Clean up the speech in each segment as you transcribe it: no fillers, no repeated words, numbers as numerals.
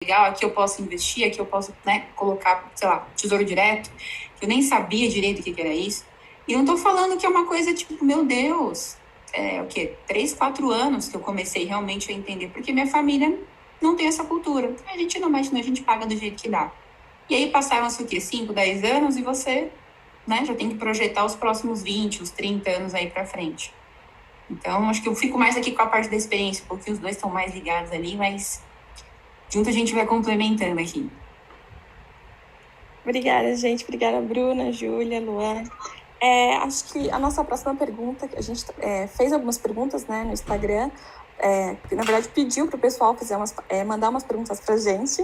legal, aqui eu posso investir, aqui eu posso, né, colocar, sei lá, tesouro direto, que eu nem sabia direito o que era isso. E não tô falando que é uma coisa tipo, meu Deus, o quê? 3, 4 anos que eu comecei realmente a entender, porque minha família não tem essa cultura. A gente não mexe, a gente paga do jeito que dá. E aí passaram-se o quê? 5, 10 anos e você, né, já tem que projetar os próximos 20, os 30 anos aí para frente. Então, acho que eu fico mais aqui com a parte da experiência, porque os dois estão mais ligados ali, mas junto a gente vai complementando aqui. Obrigada, gente. Obrigada, Bruna, Júlia, Luan. Acho que a nossa próxima pergunta, a gente fez algumas perguntas, né, no Instagram, que na verdade pediu para o pessoal mandar umas perguntas para a gente.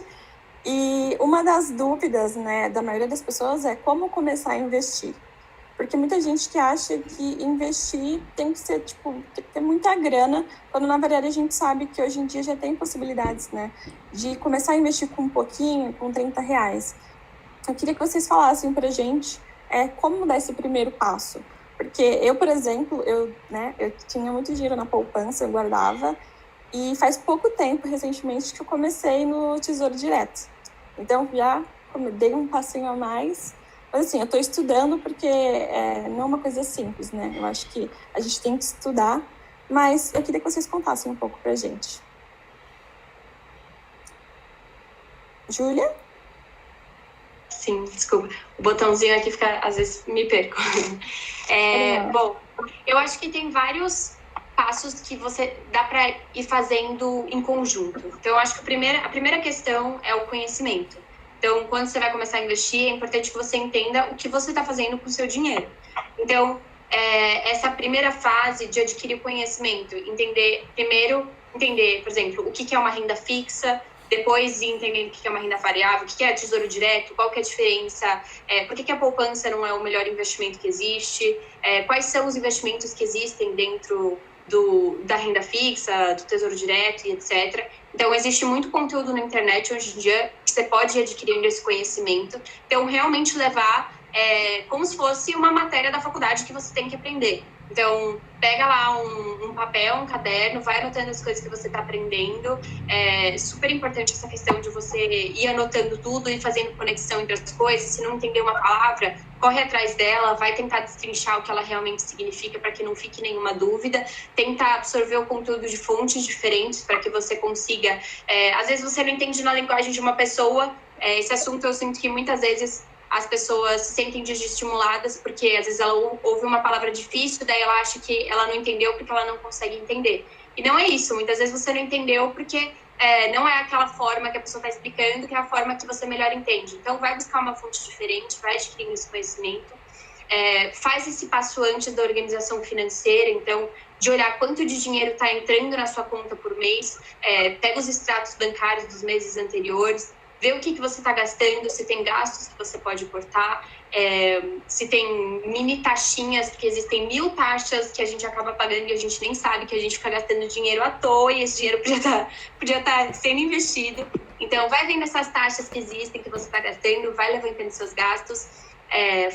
E uma das dúvidas, né, da maioria das pessoas é como começar a investir. Porque muita gente que acha que investir tem que ser, tem que ter muita grana, quando na verdade a gente sabe que hoje em dia já tem possibilidades, né, de começar a investir com um pouquinho, com R$ 30. Eu queria que vocês falassem pra gente como dar esse primeiro passo. Porque eu, por exemplo, eu tinha muito dinheiro na poupança, eu guardava, e faz pouco tempo, recentemente, que eu comecei no Tesouro Direto. Então, já dei um passinho a mais. Mas, assim, eu estou estudando porque não é uma coisa simples, né? Eu acho que a gente tem que estudar, mas eu queria que vocês contassem um pouco pra gente. Júlia? Sim, desculpa. O botãozinho aqui fica, às vezes, me perco. Bom, eu acho que tem vários passos que você dá para ir fazendo em conjunto. Então, eu acho que a primeira questão é o conhecimento. Então, quando você vai começar a investir, é importante que você entenda o que você está fazendo com o seu dinheiro. Então, essa primeira fase de adquirir conhecimento, entender, por exemplo, o que é uma renda fixa, depois de entender o que é uma renda variável, o que é tesouro direto, qual que é a diferença, por que a poupança não é o melhor investimento que existe, quais são os investimentos que existem dentro da renda fixa, do tesouro direto e etc. Então, existe muito conteúdo na internet hoje em dia que você pode ir adquirindo esse conhecimento. Então, realmente levar como se fosse uma matéria da faculdade que você tem que aprender. Então, pega lá um papel, um caderno, vai anotando as coisas que você está aprendendo. É super importante essa questão de você ir anotando tudo e fazendo conexão entre as coisas. Se não entender uma palavra, corre atrás dela, vai tentar destrinchar o que ela realmente significa para que não fique nenhuma dúvida. Tentar absorver o conteúdo de fontes diferentes para que você consiga... às vezes você não entende na linguagem de uma pessoa. Esse assunto eu sinto que muitas vezes as pessoas se sentem desestimuladas porque às vezes ela ouve uma palavra difícil, daí ela acha que ela não entendeu porque ela não consegue entender. E não é isso, muitas vezes você não entendeu porque não é aquela forma que a pessoa está explicando, que é a forma que você melhor entende. Então, vai buscar uma fonte diferente, vai adquirindo esse conhecimento, faz esse passo antes da organização financeira, então, de olhar quanto de dinheiro está entrando na sua conta por mês, pega os extratos bancários dos meses anteriores, vê o que você está gastando, se tem gastos que você pode cortar, se tem mini taxinhas, porque existem 1000 taxas que a gente acaba pagando e a gente nem sabe que a gente fica gastando dinheiro à toa e esse dinheiro podia estar sendo investido. Então, vai vendo essas taxas que existem, que você está gastando, vai levantando seus gastos,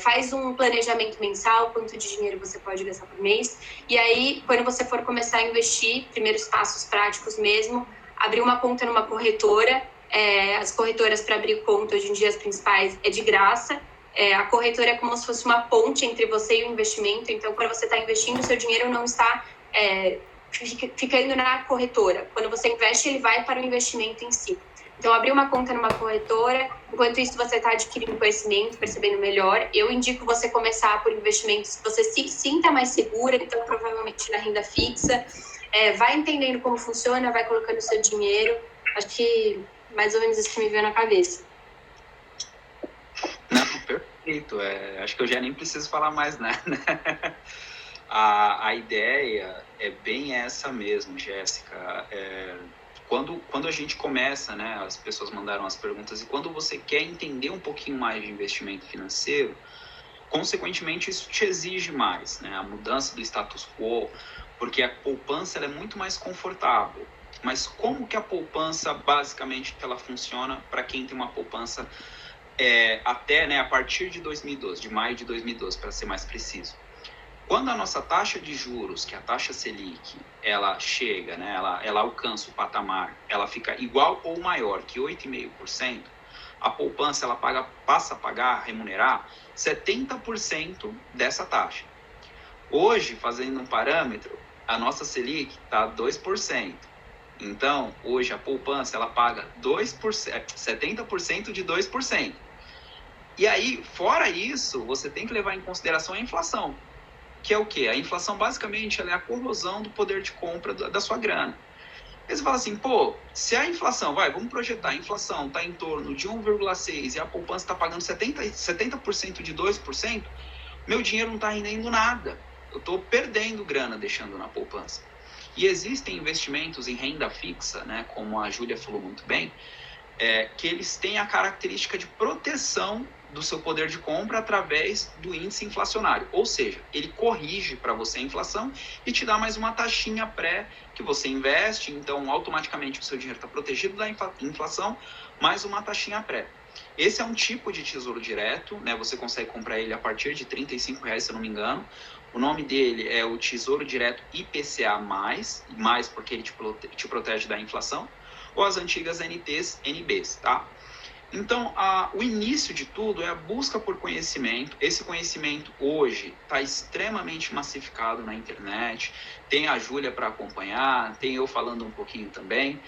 faz um planejamento mensal, quanto de dinheiro você pode gastar por mês. E aí, quando você for começar a investir, primeiros passos práticos mesmo, abrir uma conta numa corretora. As corretoras para abrir conta, hoje em dia as principais é de graça. A corretora é como se fosse uma ponte entre você e o investimento. Então, quando você está investindo, o seu dinheiro não está ficando na corretora. Quando você investe, ele vai para o investimento em si. Então, abrir uma conta numa corretora, enquanto isso você está adquirindo conhecimento, percebendo melhor. Eu indico você começar por investimentos que você se sinta mais segura, então provavelmente na renda fixa. Vai entendendo como funciona, vai colocando o seu dinheiro. Acho que mais ou menos isso que me veio na cabeça. Não, perfeito. Acho que eu já nem preciso falar mais nada. A ideia é bem essa mesmo, Jéssica. Quando a gente começa, né, as pessoas mandaram as perguntas, e quando você quer entender um pouquinho mais de investimento financeiro, consequentemente isso te exige mais, né, a mudança do status quo, porque a poupança ela é muito mais confortável. Mas como que a poupança, basicamente, ela funciona para quem tem uma poupança até, né, a partir de 2012, de maio de 2012, para ser mais preciso? Quando a nossa taxa de juros, que é a taxa Selic, ela chega, né, ela alcança o patamar, ela fica igual ou maior que 8,5%, a poupança ela passa a remunerar 70% dessa taxa. Hoje, fazendo um parâmetro, a nossa Selic está 2%. Então, hoje a poupança ela paga 2%, 70% de 2%. E aí, fora isso, você tem que levar em consideração a inflação, que é o quê? A inflação, basicamente, ela é a corrosão do poder de compra da sua grana. Aí você fala assim, pô, se a inflação, vamos projetar, a inflação está em torno de 1,6% e a poupança está pagando 70% de 2%, meu dinheiro não está rendendo nada. Eu estou perdendo grana deixando na poupança. E existem investimentos em renda fixa, né, como a Júlia falou muito bem, que eles têm a característica de proteção do seu poder de compra através do índice inflacionário. Ou seja, ele corrige para você a inflação e te dá mais uma taxinha pré que você investe, então automaticamente o seu dinheiro está protegido da inflação, mais uma taxinha pré. Esse é um tipo de tesouro direto, né? Você consegue comprar ele a partir de R$35, se eu não me engano. O nome dele é o Tesouro Direto IPCA+, mais porque ele te protege da inflação, ou as antigas NTs, NBs, tá? Então, o início de tudo é a busca por conhecimento. Esse conhecimento hoje está extremamente massificado na internet. Tem a Júlia para acompanhar, tem eu falando um pouquinho também.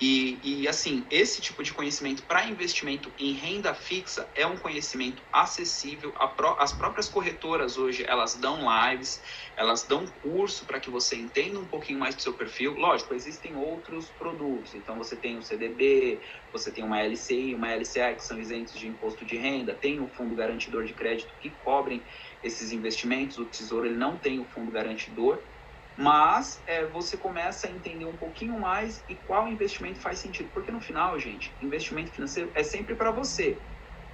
E assim, esse tipo de conhecimento para investimento em renda fixa é um conhecimento acessível. As próprias corretoras hoje, elas dão lives, elas dão curso para que você entenda um pouquinho mais do seu perfil. Lógico, existem outros produtos. Então, você tem o CDB, você tem uma LCI, uma LCA, que são isentos de imposto de renda. Tem o fundo garantidor de crédito que cobrem esses investimentos. O Tesouro ele não tem o fundo garantidor. Mas você começa a entender um pouquinho mais e qual investimento faz sentido. Porque no final, gente, investimento financeiro é sempre para você.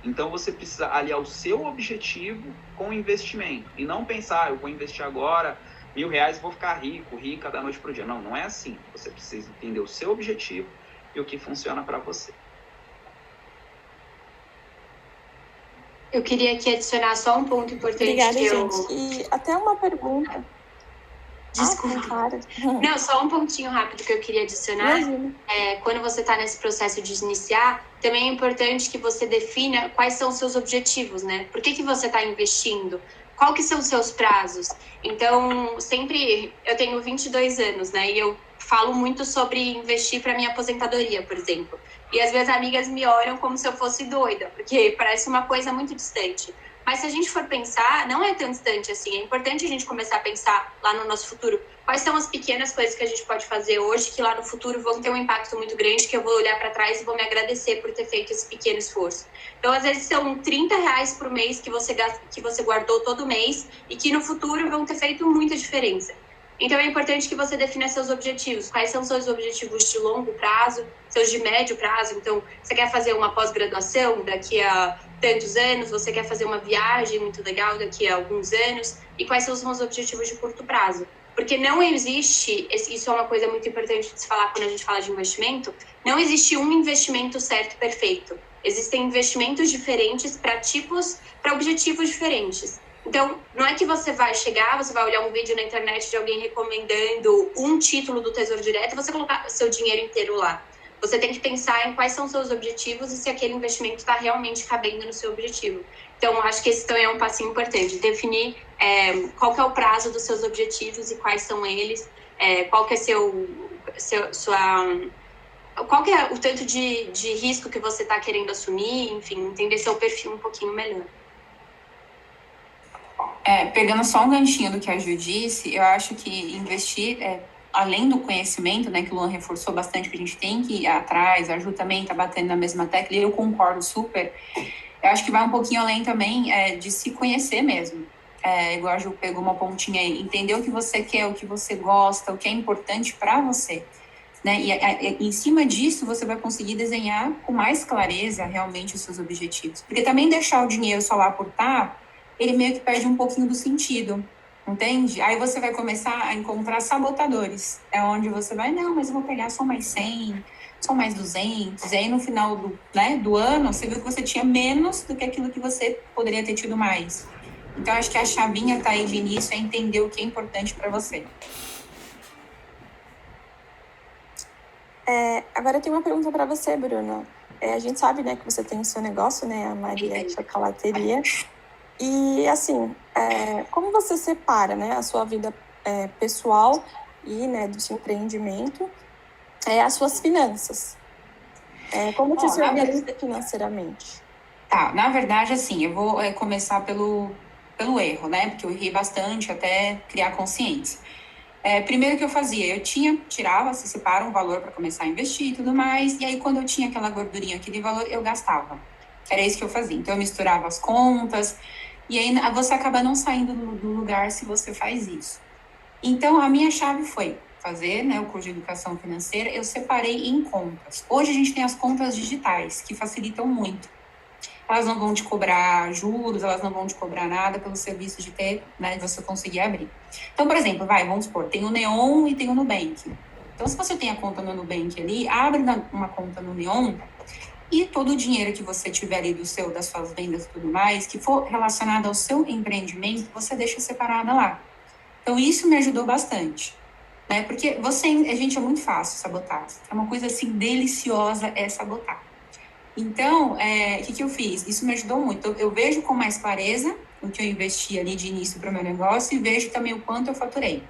Então você precisa aliar o seu objetivo com o investimento. E não pensar, eu vou investir agora R$1.000 e vou ficar rica da noite para o dia. Não, não é assim. Você precisa entender o seu objetivo e o que funciona para você. Eu queria aqui adicionar só um ponto importante. Obrigada, gente. E até uma pergunta. Desculpa. Claro. Não, só um pontinho rápido que eu queria adicionar. Quando você está nesse processo de iniciar, também é importante que você defina quais são os seus objetivos, né? Por que você está investindo? Qual que são os seus prazos? Então, sempre... Eu tenho 22 anos, né? E eu falo muito sobre investir para minha aposentadoria, por exemplo. E às vezes amigas me olham como se eu fosse doida, porque parece uma coisa muito distante. Mas se a gente for pensar, não é tão distante assim. É importante a gente começar a pensar lá no nosso futuro. Quais são as pequenas coisas que a gente pode fazer hoje que lá no futuro vão ter um impacto muito grande, que eu vou olhar para trás e vou me agradecer por ter feito esse pequeno esforço. Então, às vezes, são R$30 por mês que você guardou todo mês e que no futuro vão ter feito muita diferença. Então, é importante que você defina seus objetivos. Quais são seus objetivos de longo prazo, seus de médio prazo? Então, você quer fazer uma pós-graduação daqui a tantos anos? Você quer fazer uma viagem muito legal daqui a alguns anos? E quais são os seus objetivos de curto prazo? Porque não existe, isso é uma coisa muito importante de se falar quando a gente fala de investimento, não existe um investimento certo e perfeito. Existem investimentos diferentes para objetivos diferentes. Então, não é que você vai chegar, você vai olhar um vídeo na internet de alguém recomendando um título do Tesouro Direto e você colocar seu dinheiro inteiro lá. Você tem que pensar em quais são os seus objetivos e se aquele investimento está realmente cabendo no seu objetivo. Então, acho que esse também é um passinho importante, definir qual que é o prazo dos seus objetivos e quais são eles, qual que é qual que é o tanto de risco que você está querendo assumir, enfim, entender seu perfil um pouquinho melhor. Pegando só um ganchinho do que a Ju disse, eu acho que investir, além do conhecimento, né, que o Luan reforçou bastante, que a gente tem que ir atrás, a Ju também está batendo na mesma tecla, e eu concordo super, eu acho que vai um pouquinho além também de se conhecer mesmo. Igual a Ju pegou uma pontinha aí, entender o que você quer, o que você gosta, o que é importante para você. Né? E em cima disso, você vai conseguir desenhar com mais clareza realmente os seus objetivos. Porque também deixar o dinheiro só lá por estar, ele meio que perde um pouquinho do sentido, entende? Aí você vai começar a encontrar sabotadores. É onde você vai, não, mas eu vou pegar só mais 100, só mais 200. E aí no final do ano, você viu que você tinha menos do que aquilo que você poderia ter tido mais. Então, acho que a chavinha tá aí de início é entender o que é importante para você. Agora eu tenho uma pergunta para você, Bruna. A gente sabe, né, que você tem o seu negócio, né, a Maria Chocolateria. E, assim, como você separa, né, a sua vida pessoal e, né, do seu empreendimento, as suas finanças? Como você se organiza financeiramente? Tá, na verdade, assim, eu vou começar pelo erro, né? Porque eu errei bastante até criar consciência. Primeiro que eu fazia, eu tirava, se separa um valor para começar a investir e tudo mais, e aí quando eu tinha aquela gordurinha, aquele valor, eu gastava. Era isso que eu fazia. Então eu misturava as contas, e aí você acaba não saindo do lugar se você faz isso. Então a minha chave foi fazer, né, o curso de educação financeira, eu separei em contas. Hoje a gente tem as contas digitais, que facilitam muito. Elas não vão te cobrar juros, elas não vão te cobrar nada pelo serviço de ter, né, de você conseguir abrir. Então, por exemplo, vamos supor, tem o Neon e tem o Nubank. Então, se você tem a conta no Nubank ali, abre uma conta no Neon e todo o dinheiro que você tiver ali das suas vendas e tudo mais, que for relacionado ao seu empreendimento, você deixa separada lá. Então, isso me ajudou bastante, né? Porque gente, é muito fácil sabotar. É uma coisa, assim, deliciosa sabotar. Então, o que eu fiz? Isso me ajudou muito. Eu vejo com mais clareza o que eu investi ali de início para o meu negócio e vejo também o quanto eu faturei.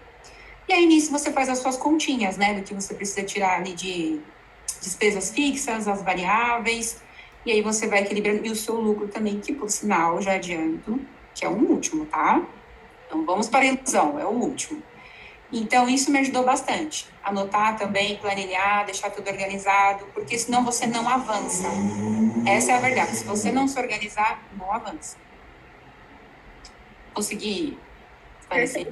E aí, nisso, você faz as suas continhas, né? Do que você precisa tirar ali de despesas fixas, as variáveis. E aí, você vai equilibrando. E o seu lucro também, que, por sinal, já adianto, que é o último, tá? Então, vamos para a ilusão, é o último. Então, isso me ajudou bastante. Anotar também, planilhar, deixar tudo organizado, porque senão você não avança. Essa é a verdade. Se você não se organizar, não avança. Consegui esclarecer?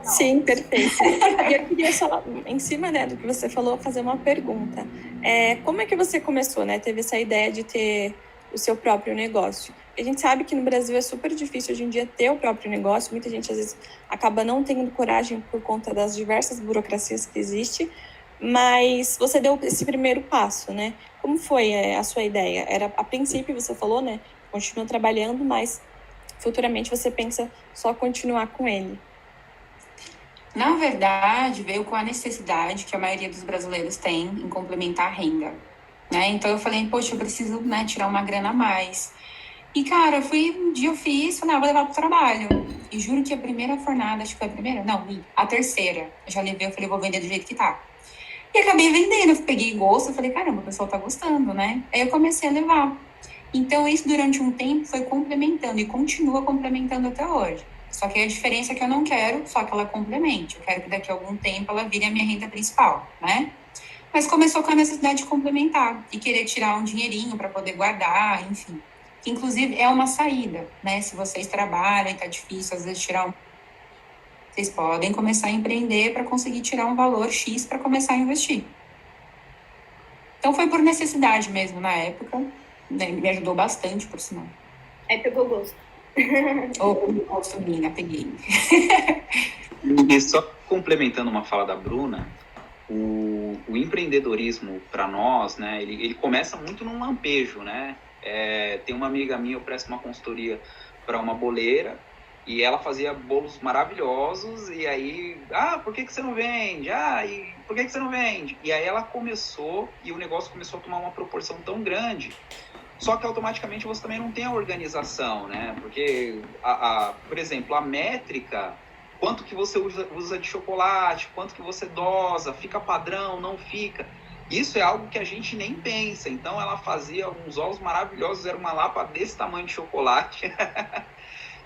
Sim, perfeito. E eu queria só, em cima, né, do que você falou, fazer uma pergunta. Como é que você começou, né? Teve essa ideia de ter o seu próprio negócio? A gente sabe que no Brasil é super difícil hoje em dia ter o próprio negócio. Muita gente, às vezes, acaba não tendo coragem por conta das diversas burocracias que existem. Mas você deu esse primeiro passo, né? Como foi a sua ideia? A princípio, você falou, né? Continua trabalhando, mas futuramente você pensa só continuar com ele. Na verdade, veio com a necessidade que a maioria dos brasileiros tem em complementar a renda, né? Então eu falei, poxa, eu preciso, né, tirar uma grana a mais. E, cara, um dia eu fiz, falei, vou levar pro trabalho. E juro que a primeira fornada, acho que foi a primeira? Não, a terceira. Eu já levei, eu falei, vou vender do jeito que tá. E acabei vendendo, eu peguei gosto, eu falei, caramba, o pessoal tá gostando, né? Aí eu comecei a levar. Então, isso durante um tempo foi complementando e continua complementando até hoje. Só que a diferença é que eu não quero só que ela complemente. Eu quero que daqui a algum tempo ela vire a minha renda principal, né? Mas começou com a necessidade de complementar e querer tirar um dinheirinho para poder guardar, enfim. Que, inclusive, é uma saída, né? Se vocês trabalham e tá difícil, às vezes, vocês podem começar a empreender para conseguir tirar um valor X para começar a investir. Então, foi por necessidade mesmo na época. Né? Me ajudou bastante, por sinal. Aí pegou gosto. Ou gosto, menina, peguei. E só complementando uma fala da Bruna, o empreendedorismo para nós, né, ele começa muito num lampejo, né? Tem uma amiga minha, eu presto uma consultoria para uma boleira e ela fazia bolos maravilhosos e aí, por que você não vende? E por que você não vende? E aí ela começou e o negócio começou a tomar uma proporção tão grande. Só que automaticamente você também não tem a organização, né? Porque, por exemplo, a métrica, quanto que você usa de chocolate, quanto que você dosa, fica padrão, não fica. Isso é algo que a gente nem pensa. Então, ela fazia uns ovos maravilhosos, era uma lapa desse tamanho de chocolate.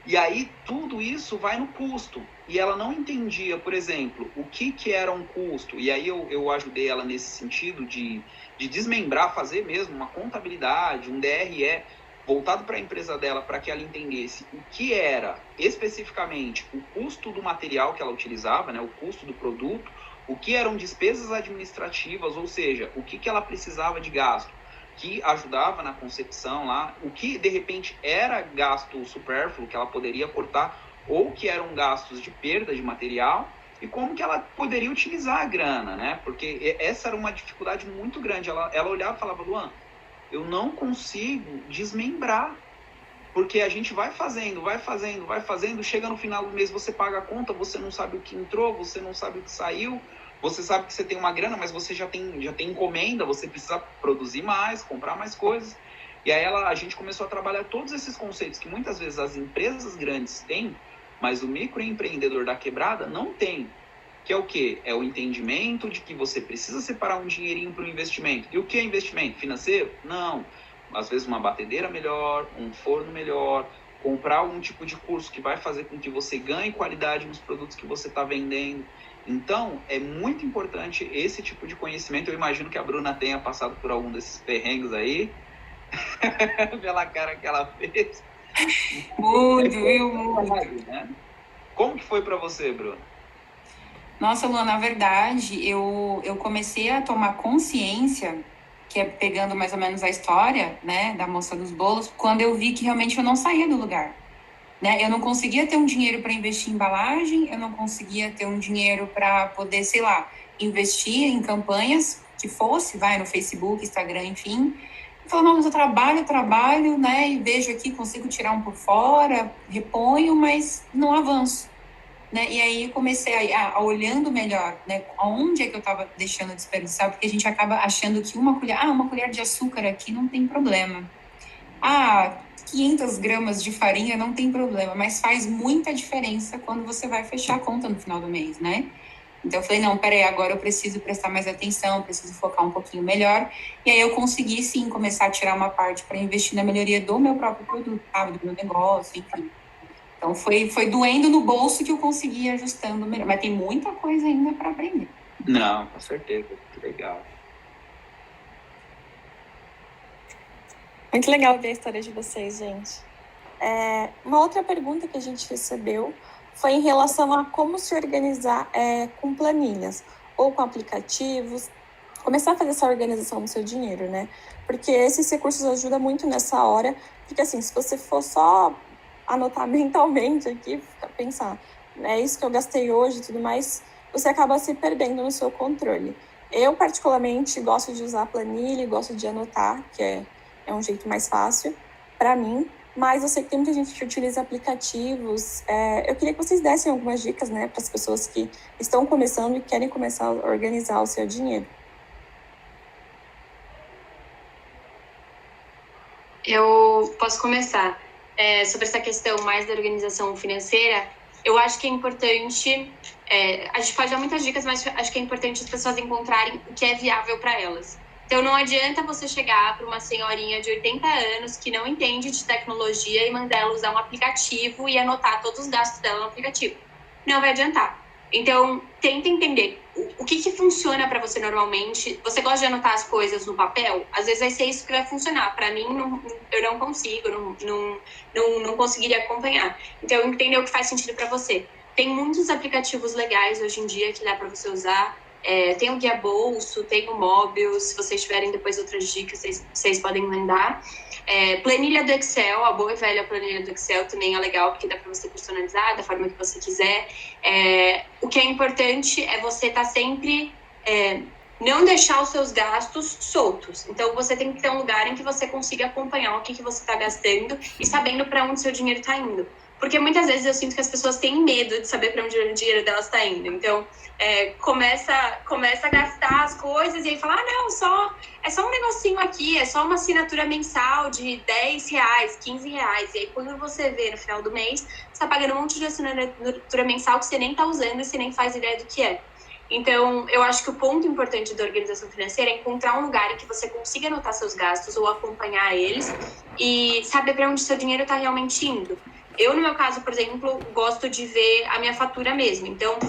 E aí, tudo isso vai no custo. E ela não entendia, por exemplo, o que era um custo. E aí eu ajudei ela nesse sentido de desmembrar, fazer mesmo uma contabilidade, um DRE voltado para a empresa dela, para que ela entendesse o que era especificamente o custo do material que ela utilizava, né, o custo do produto, o que eram despesas administrativas, ou seja, o que ela precisava de gasto, que ajudava na concepção lá, o que de repente era gasto supérfluo, que ela poderia cortar, ou que eram gastos de perda de material, e como que ela poderia utilizar a grana, né? Porque essa era uma dificuldade muito grande. Ela olhava e falava, Luan, eu não consigo desmembrar. Porque a gente vai fazendo, chega no final do mês, você paga a conta, você não sabe o que entrou, você não sabe o que saiu, você sabe que você tem uma grana, mas você já tem encomenda, você precisa produzir mais, comprar mais coisas. E aí a gente começou a trabalhar todos esses conceitos que muitas vezes as empresas grandes têm, mas o microempreendedor da quebrada não tem. Que é o quê? É o entendimento de que você precisa separar um dinheirinho para o investimento. E o que é investimento? Financeiro? Não. Às vezes uma batedeira melhor, um forno melhor, comprar algum tipo de curso que vai fazer com que você ganhe qualidade nos produtos que você está vendendo. Então, é muito importante esse tipo de conhecimento. Eu imagino que a Bruna tenha passado por algum desses perrengues aí, pela cara que ela fez. Muito, viu? Muito. Né? Como que foi para você, Bruna? Nossa, Luan, na verdade, eu comecei a tomar consciência, que é pegando mais ou menos a história, né, da moça dos bolos, quando eu vi que realmente eu não saía do lugar, né? Eu não conseguia ter um dinheiro para investir em embalagem, eu não conseguia ter um dinheiro para poder, sei lá, investir em campanhas que fosse, vai, no Facebook, Instagram, enfim. Eu falei, não, mas eu trabalho, né, e vejo aqui, consigo tirar um por fora, reponho, mas não avanço. Né? E aí comecei a olhando melhor, né, aonde é que eu estava deixando de desperdiçar, porque a gente acaba achando que uma colher de açúcar aqui não tem problema. 500 gramas de farinha não tem problema, mas faz muita diferença quando você vai fechar a conta no final do mês, né? Então eu falei, não, peraí, agora eu preciso prestar mais atenção, preciso focar um pouquinho melhor. E aí eu consegui, sim, começar a tirar uma parte para investir na melhoria do meu próprio produto, sabe? Do meu negócio, enfim. Então, foi doendo no bolso que eu consegui ir ajustando melhor. Mas tem muita coisa ainda para aprender. Não, com certeza. Que legal. Muito legal ver a história de vocês, gente. Uma outra pergunta que a gente recebeu foi em relação a como se organizar com planilhas ou com aplicativos. Começar a fazer essa organização do seu dinheiro, né? Porque esses recursos ajudam muito nessa hora. Porque, assim, se você for só anotar mentalmente aqui, pensar, é isso que eu gastei hoje e tudo mais, você acaba se perdendo no seu controle. Eu, particularmente, gosto de usar a planilha, gosto de anotar, que é um jeito mais fácil para mim, mas eu sei que tem muita gente que utiliza aplicativos. Eu queria que vocês dessem algumas dicas, né, para as pessoas que estão começando e querem começar a organizar o seu dinheiro. Eu posso começar. Sobre essa questão mais da organização financeira, eu acho que é importante, a gente pode dar muitas dicas, mas acho que é importante as pessoas encontrarem o que é viável para elas. Então, não adianta você chegar para uma senhorinha de 80 anos que não entende de tecnologia e mandar ela usar um aplicativo e anotar todos os gastos dela no aplicativo. Não vai adiantar. Então, tenta entender o que funciona para você normalmente. Você gosta de anotar as coisas no papel? Às vezes vai ser isso que vai funcionar. Para mim, eu não consigo, não conseguiria acompanhar. Então, entender o que faz sentido para você. Tem muitos aplicativos legais hoje em dia que dá para você usar. Tem o Guia Bolso, tem o Mobius. Se vocês tiverem depois outras dicas, vocês podem mandar. Planilha do Excel, a boa e velha planilha do Excel também é legal, porque dá para você personalizar da forma que você quiser. O que é importante é você estar sempre... não deixar os seus gastos soltos. Então, você tem que ter um lugar em que você consiga acompanhar o que você está gastando e sabendo para onde seu dinheiro está indo. Porque muitas vezes eu sinto que as pessoas têm medo de saber para onde o dinheiro delas está indo. Então, começa a gastar as coisas e aí fala, não, é só um negocinho aqui, é só uma assinatura mensal de R$10, R$15. E aí, quando você vê no final do mês, você está pagando um monte de assinatura mensal que você nem está usando e você nem faz ideia do que é. Então, eu acho que o ponto importante da organização financeira é encontrar um lugar em que você consiga anotar seus gastos ou acompanhar eles e saber para onde seu dinheiro está realmente indo. Eu, no meu caso, por exemplo, gosto de ver a minha fatura mesmo. Então,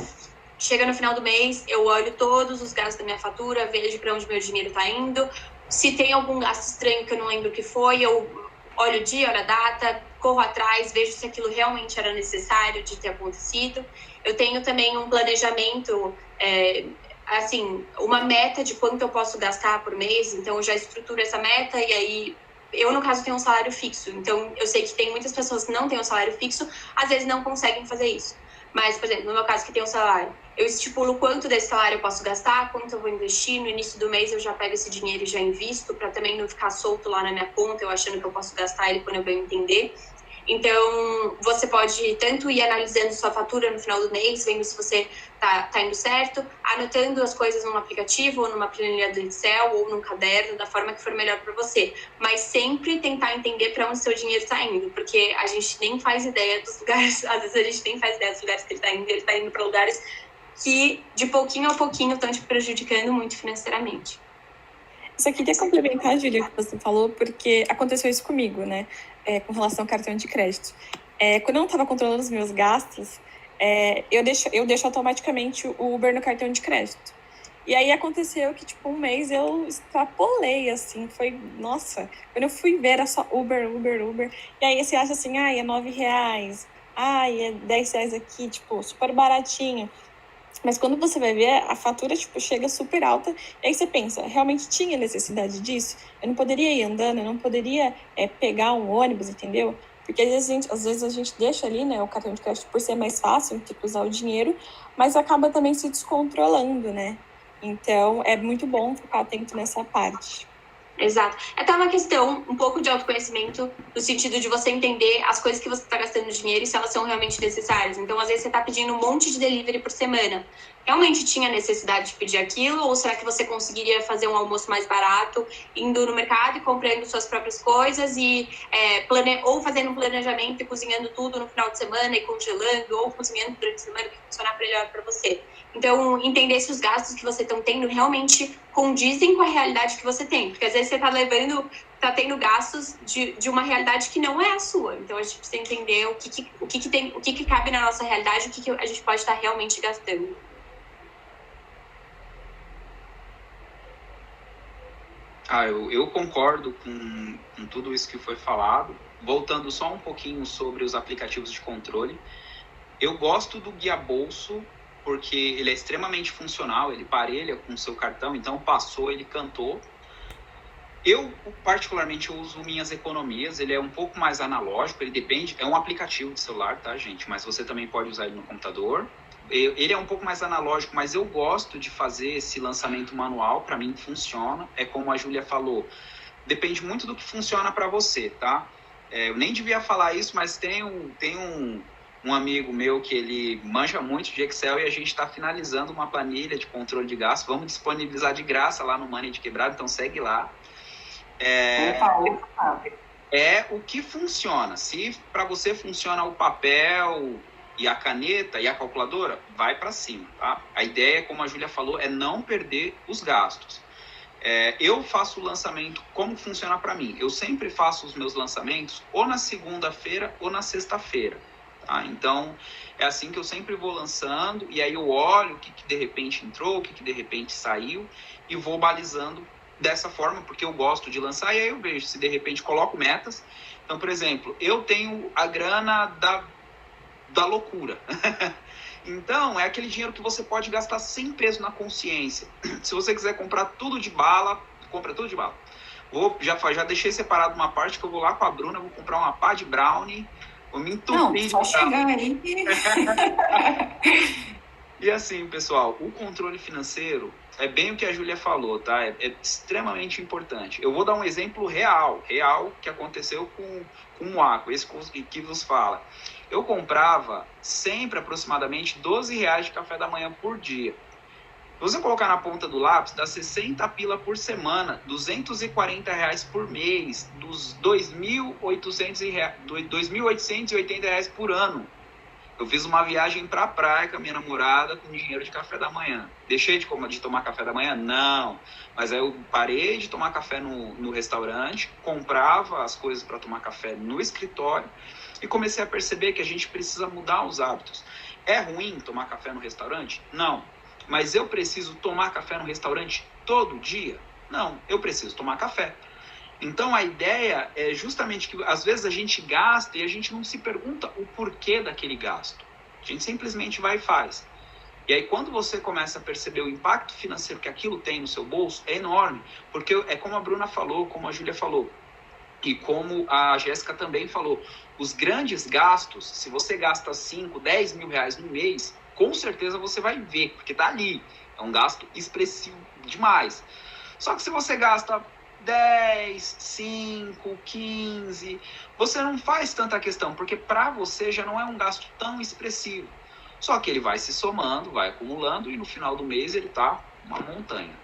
chega no final do mês, eu olho todos os gastos da minha fatura, vejo para onde meu dinheiro está indo. Se tem algum gasto estranho que eu não lembro o que foi, eu olho o dia, olho a data, corro atrás, vejo se aquilo realmente era necessário de ter acontecido. Eu tenho também um planejamento, uma meta de quanto eu posso gastar por mês. Então, eu já estruturo essa meta e aí... Eu, no caso, tenho um salário fixo. Então, eu sei que tem muitas pessoas que não têm um salário fixo, às vezes não conseguem fazer isso. Mas, por exemplo, no meu caso que tem um salário, eu estipulo quanto desse salário eu posso gastar, quanto eu vou investir. No início do mês eu já pego esse dinheiro e já invisto, para também não ficar solto lá na minha conta, eu achando que eu posso gastar ele quando eu bem entender. Então, você pode tanto ir analisando sua fatura no final do mês, vendo se você tá indo certo, anotando as coisas num aplicativo, ou numa planilha do Excel, ou num caderno, da forma que for melhor para você. Mas sempre tentar entender para onde seu dinheiro está indo, porque a gente nem faz ideia dos lugares, às vezes a gente nem faz ideia dos lugares que ele está indo para lugares que, de pouquinho a pouquinho, estão te prejudicando muito financeiramente. Só queria complementar, Júlia, o que você falou, porque aconteceu isso comigo, né? Com relação ao cartão de crédito. Quando eu não estava controlando os meus gastos, eu deixo automaticamente o Uber no cartão de crédito. E aí aconteceu que, tipo, um mês eu extrapolei, assim, nossa, quando eu fui ver era só Uber. E aí você acha assim, é R$9, é R$10 aqui, tipo, super baratinho. Mas quando você vai ver, a fatura, tipo, chega super alta. E aí você pensa, realmente tinha necessidade disso? Eu não poderia ir andando, eu não poderia pegar um ônibus, entendeu? Porque às vezes a gente deixa ali, né, o cartão de crédito por ser mais fácil, ter que usar o dinheiro, mas acaba também se descontrolando, né? Então, é muito bom ficar atento nessa parte. Exato. É até uma questão, um pouco de autoconhecimento, no sentido de você entender as coisas que você está gastando dinheiro e se elas são realmente necessárias. Então, às vezes, você está pedindo um monte de delivery por semana. Realmente tinha necessidade de pedir aquilo? Ou será que você conseguiria fazer um almoço mais barato, indo no mercado e comprando suas próprias coisas e ou fazendo um planejamento e cozinhando tudo no final de semana e congelando, ou cozinhando durante a semana que funcionar melhor para você? Então, entender se os gastos que você está tendo realmente condizem com a realidade que você tem. Porque às vezes você está tendo gastos de uma realidade que não é a sua. Então, a gente precisa entender o que cabe na nossa realidade, o que a gente pode estar realmente gastando. Eu concordo com tudo isso que foi falado. Voltando só um pouquinho sobre os aplicativos de controle. Eu gosto do Guia Bolso, porque ele é extremamente funcional, ele parelha com o seu cartão, então passou, ele cantou. Eu, particularmente, uso Minhas Economias, ele é um pouco mais analógico, ele depende, é um aplicativo de celular, tá, gente? Mas você também pode usar ele no computador. Ele é um pouco mais analógico, mas eu gosto de fazer esse lançamento manual, para mim funciona. É como a Júlia falou, depende muito do que funciona para você, tá? Eu nem devia falar isso, mas tem um amigo meu que ele manja muito de Excel e a gente está finalizando uma planilha de controle de gastos. Vamos disponibilizar de graça lá no Money de Quebrado, então segue lá. É o que funciona. Se para você funciona o papel e a caneta e a calculadora, vai para cima, tá? A ideia, como a Júlia falou, é não perder os gastos. Eu faço o lançamento como funciona para mim. Eu sempre faço os meus lançamentos ou na segunda-feira ou na sexta-feira. Tá? Então, é assim que eu sempre vou lançando, e aí eu olho o que de repente entrou, o que de repente saiu, e vou balizando dessa forma, porque eu gosto de lançar, e aí eu vejo se de repente coloco metas. Então, por exemplo, eu tenho a grana da loucura. Então, é aquele dinheiro que você pode gastar sem peso na consciência. Se você quiser comprar tudo de bala, compra tudo de bala. Já deixei separado uma parte que eu vou lá com a Bruna, vou comprar uma pá de brownie, vou me entupir. Não, só chegar aí. E assim, pessoal, o controle financeiro é bem o que a Júlia falou, tá? É extremamente importante. Eu vou dar um exemplo real que aconteceu com o Moaco, esse que vos fala. Eu comprava sempre aproximadamente R$12 de café da manhã por dia. Se você colocar na ponta do lápis, dá 60 pila por semana, R$240 por mês, dos R$2.880 por ano. Eu fiz uma viagem para a praia com a minha namorada com dinheiro de café da manhã. Deixei de tomar café da manhã? Não. Mas aí eu parei de tomar café no restaurante, comprava as coisas para tomar café no escritório e comecei a perceber que a gente precisa mudar os hábitos. É ruim tomar café no restaurante? Não. Mas eu preciso tomar café no restaurante todo dia? Não, eu preciso tomar café. Então, a ideia é justamente que, às vezes, a gente gasta e a gente não se pergunta o porquê daquele gasto. A gente simplesmente vai e faz. E aí, quando você começa a perceber o impacto financeiro que aquilo tem no seu bolso, é enorme. Porque é como a Bruna falou, como a Júlia falou, E como a Jéssica também falou, os grandes gastos, se você gasta 5, 10 mil reais no mês, com certeza você vai ver, porque tá ali. É um gasto expressivo demais. Só que se você gasta 10, 5, 15, você não faz tanta questão, porque para você já não é um gasto tão expressivo. Só que ele vai se somando, vai acumulando, e no final do mês ele tá uma montanha.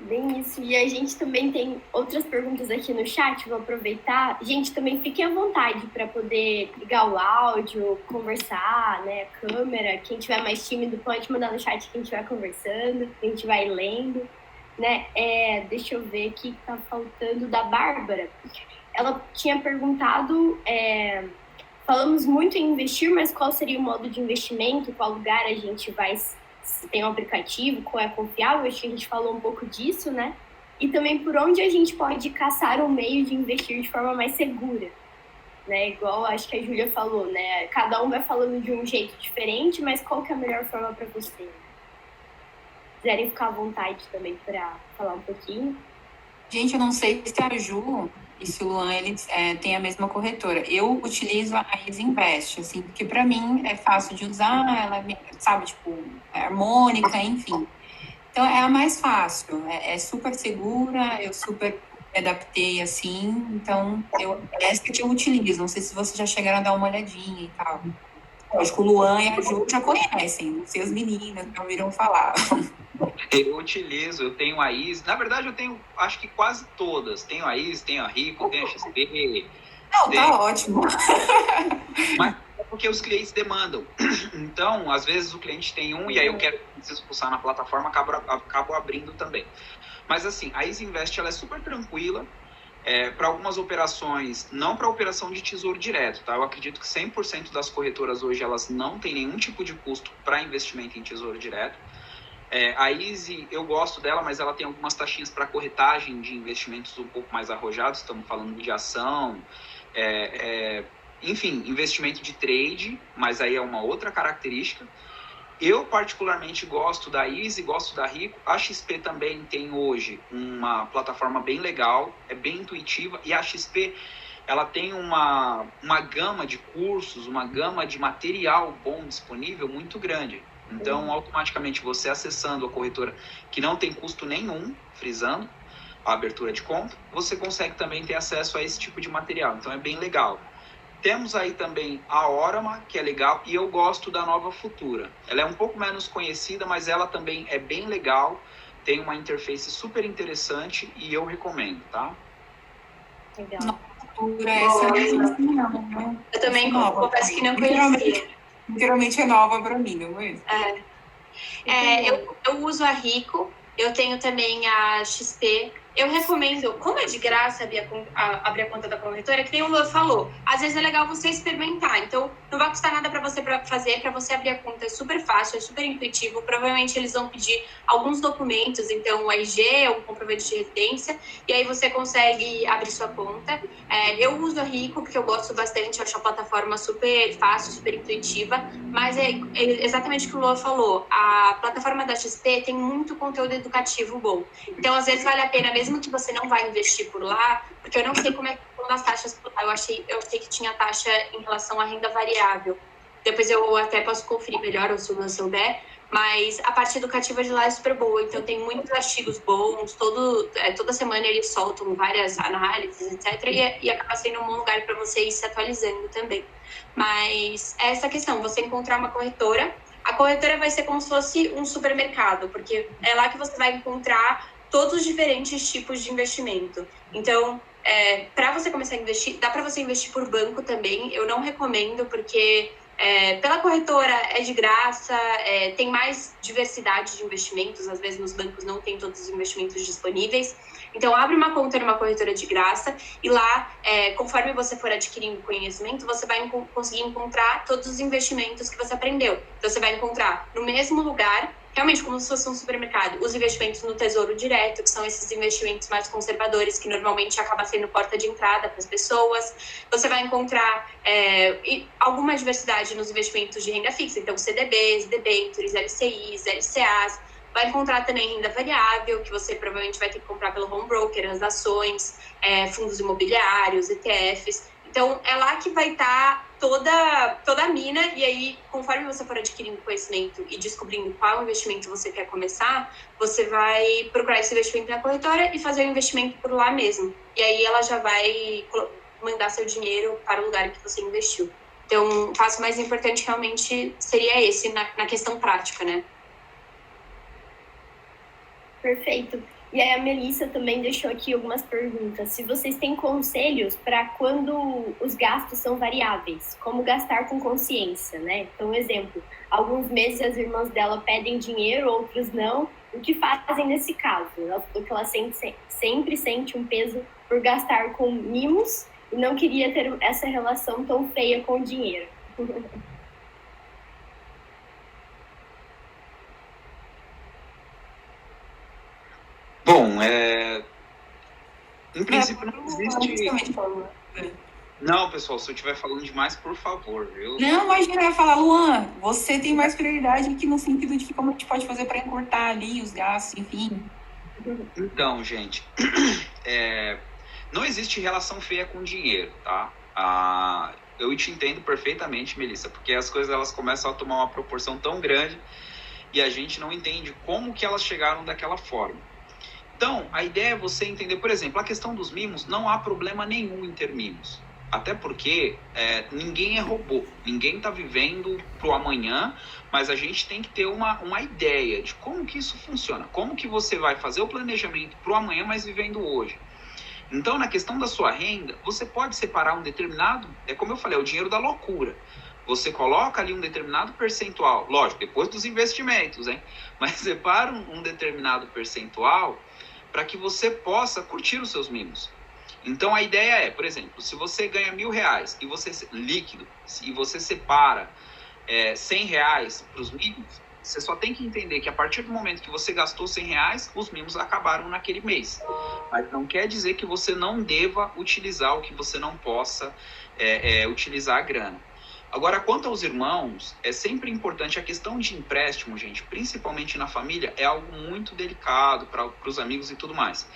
Bem isso. E a gente também tem outras perguntas aqui no chat, vou aproveitar. Gente, também fiquem à vontade para poder ligar o áudio, conversar, né, a câmera. Quem tiver mais tímido pode mandar no chat quem estiver conversando, quem estiver lendo, né? Deixa eu ver aqui que tá faltando da Bárbara. Ela tinha perguntado, falamos muito em investir, mas qual seria o modo de investimento, qual lugar a gente vai, se tem um aplicativo, qual é confiável, acho que a gente falou um pouco disso, né? E também por onde a gente pode caçar um meio de investir de forma mais segura, né? Igual acho que a Júlia falou, né? Cada um vai falando de um jeito diferente, mas qual que é a melhor forma para você? Se quiserem ficar à vontade também para falar um pouquinho. Gente, eu não sei se a Ju e se o Luan, eles têm a mesma corretora. Eu utilizo a Raiz Invest, assim, porque para mim é fácil de usar, ela, sabe, tipo, é harmônica, enfim. Então, é a mais fácil, é super segura, eu super me adaptei, assim, então, essa que eu utilizo. Não sei se vocês já chegaram a dar uma olhadinha e tal. Lógico, o Luan e a Ju já conhecem, não sei as meninas já ouviram falar. Eu utilizo, eu tenho a IS, na verdade eu tenho, acho que quase todas. Tenho a IS, tenho a Rico, tenho a XP. Não, tá ótimo. Mas é porque os clientes demandam. Então, às vezes o cliente tem um e aí eu preciso pulsar na plataforma, acabo abrindo também. Mas assim, a IS Invest ela é super tranquila para algumas operações, não para operação de tesouro direto, tá? Eu acredito que 100% das corretoras hoje elas não têm nenhum tipo de custo para investimento em tesouro direto. A Easy, eu gosto dela, mas ela tem algumas taxinhas para corretagem de investimentos um pouco mais arrojados, estamos falando de ação, enfim, investimento de trade, mas aí é uma outra característica. Eu particularmente gosto da Easy, gosto da Rico, a XP também tem hoje uma plataforma bem legal, é bem intuitiva, e a XP ela tem uma gama de cursos, uma gama de material bom disponível muito grande. Então, automaticamente, você acessando a corretora que não tem custo nenhum, frisando a abertura de conta, você consegue também ter acesso a esse tipo de material. Então, é bem legal. Temos aí também a Orama, que é legal, e eu gosto da Nova Futura. Ela é um pouco menos conhecida, mas ela também é bem legal, tem uma interface super interessante e eu recomendo, tá? Legal. Nova Futura, essa não. Eu também confesso que não conhecia. Literalmente é nova para mim, não é? Eu uso a Rico, eu tenho também a XP. Eu recomendo, como é de graça abrir a conta da corretora, que nem o Lua falou, às vezes é legal você experimentar. Então, não vai custar nada para você fazer, para você abrir a conta é super fácil, é super intuitivo. Provavelmente eles vão pedir alguns documentos, então o RG, um comprovante de residência, e aí você consegue abrir sua conta. Eu uso a Rico, porque eu gosto bastante, eu acho a plataforma super fácil, super intuitiva, mas é exatamente o que o Lua falou, a plataforma da XP tem muito conteúdo educativo bom. Então, às vezes vale a pena, mesmo que você não vai investir por lá, porque eu não sei como é que são as taxas por lá. Eu sei que tinha taxa em relação à renda variável. Depois eu até posso conferir melhor, ou se eu souber, mas a parte educativa de lá é super boa. Então tem muitos artigos bons, toda semana eles soltam várias análises, etc. E acaba sendo um bom lugar para você ir se atualizando também. Mas essa questão, você encontrar uma corretora, a corretora vai ser como se fosse um supermercado, porque é lá que você vai encontrar todos os diferentes tipos de investimento. Então, para você começar a investir, dá para você investir por banco também. Eu não recomendo, porque pela corretora é de graça, tem mais diversidade de investimentos. Às vezes nos bancos não tem todos os investimentos disponíveis. Então, abre uma conta numa corretora de graça e lá, conforme você for adquirindo conhecimento, você vai conseguir encontrar todos os investimentos que você aprendeu. Então, você vai encontrar no mesmo lugar, realmente como se fosse um supermercado, os investimentos no Tesouro Direto, que são esses investimentos mais conservadores, que normalmente acaba sendo porta de entrada para as pessoas. Você vai encontrar alguma diversidade nos investimentos de renda fixa, então CDBs, debêntures, LCIs, LCAs. vai encontrar também renda variável, que você provavelmente vai ter que comprar pelo home broker, as ações, fundos imobiliários, ETFs. Então, é lá que vai estar toda a mina, e aí, conforme você for adquirindo conhecimento e descobrindo qual investimento você quer começar, você vai procurar esse investimento na corretora e fazer o investimento por lá mesmo. E aí, ela já vai mandar seu dinheiro para o lugar que você investiu. Então, o passo mais importante realmente seria esse, na questão prática, né? Perfeito. E aí a Melissa também deixou aqui algumas perguntas. Se vocês têm conselhos para quando os gastos são variáveis, como gastar com consciência, né? Então, um exemplo, alguns meses as irmãs dela pedem dinheiro, outros não. O que fazem nesse caso? Ela falou que ela sempre sente um peso por gastar com mimos e não queria ter essa relação tão feia com o dinheiro. Bom, em princípio não existe... Não, pessoal, se eu estiver falando demais, por favor, viu? Não, imagina, eu ia falar, Luan, você tem mais prioridade aqui no sentido de que como a gente pode fazer para encurtar ali os gastos, enfim. Então, gente, não existe relação feia com dinheiro, tá? Eu te entendo perfeitamente, Melissa, porque as coisas elas começam a tomar uma proporção tão grande e a gente não entende como que elas chegaram daquela forma. Então, a ideia é você entender, por exemplo, a questão dos mimos, não há problema nenhum em ter mimos. Até porque ninguém é robô, ninguém está vivendo para o amanhã, mas a gente tem que ter uma ideia de como que isso funciona, como que você vai fazer o planejamento para o amanhã, mas vivendo hoje. Então, na questão da sua renda, você pode separar um determinado, como eu falei, é o dinheiro da loucura. Você coloca ali um determinado percentual, lógico, depois dos investimentos, hein? Mas separa um determinado percentual para que você possa curtir os seus mimos. Então, a ideia é, por exemplo, se você ganha R$1.000 e você líquido, e você separa R$100 para os mimos, você só tem que entender que a partir do momento que você gastou R$100, os mimos acabaram naquele mês. Mas não quer dizer que você não deva utilizar ou que você não possa utilizar a grana. Agora, quanto aos irmãos, é sempre importante a questão de empréstimo, gente, principalmente na família, é algo muito delicado para os amigos e tudo mais.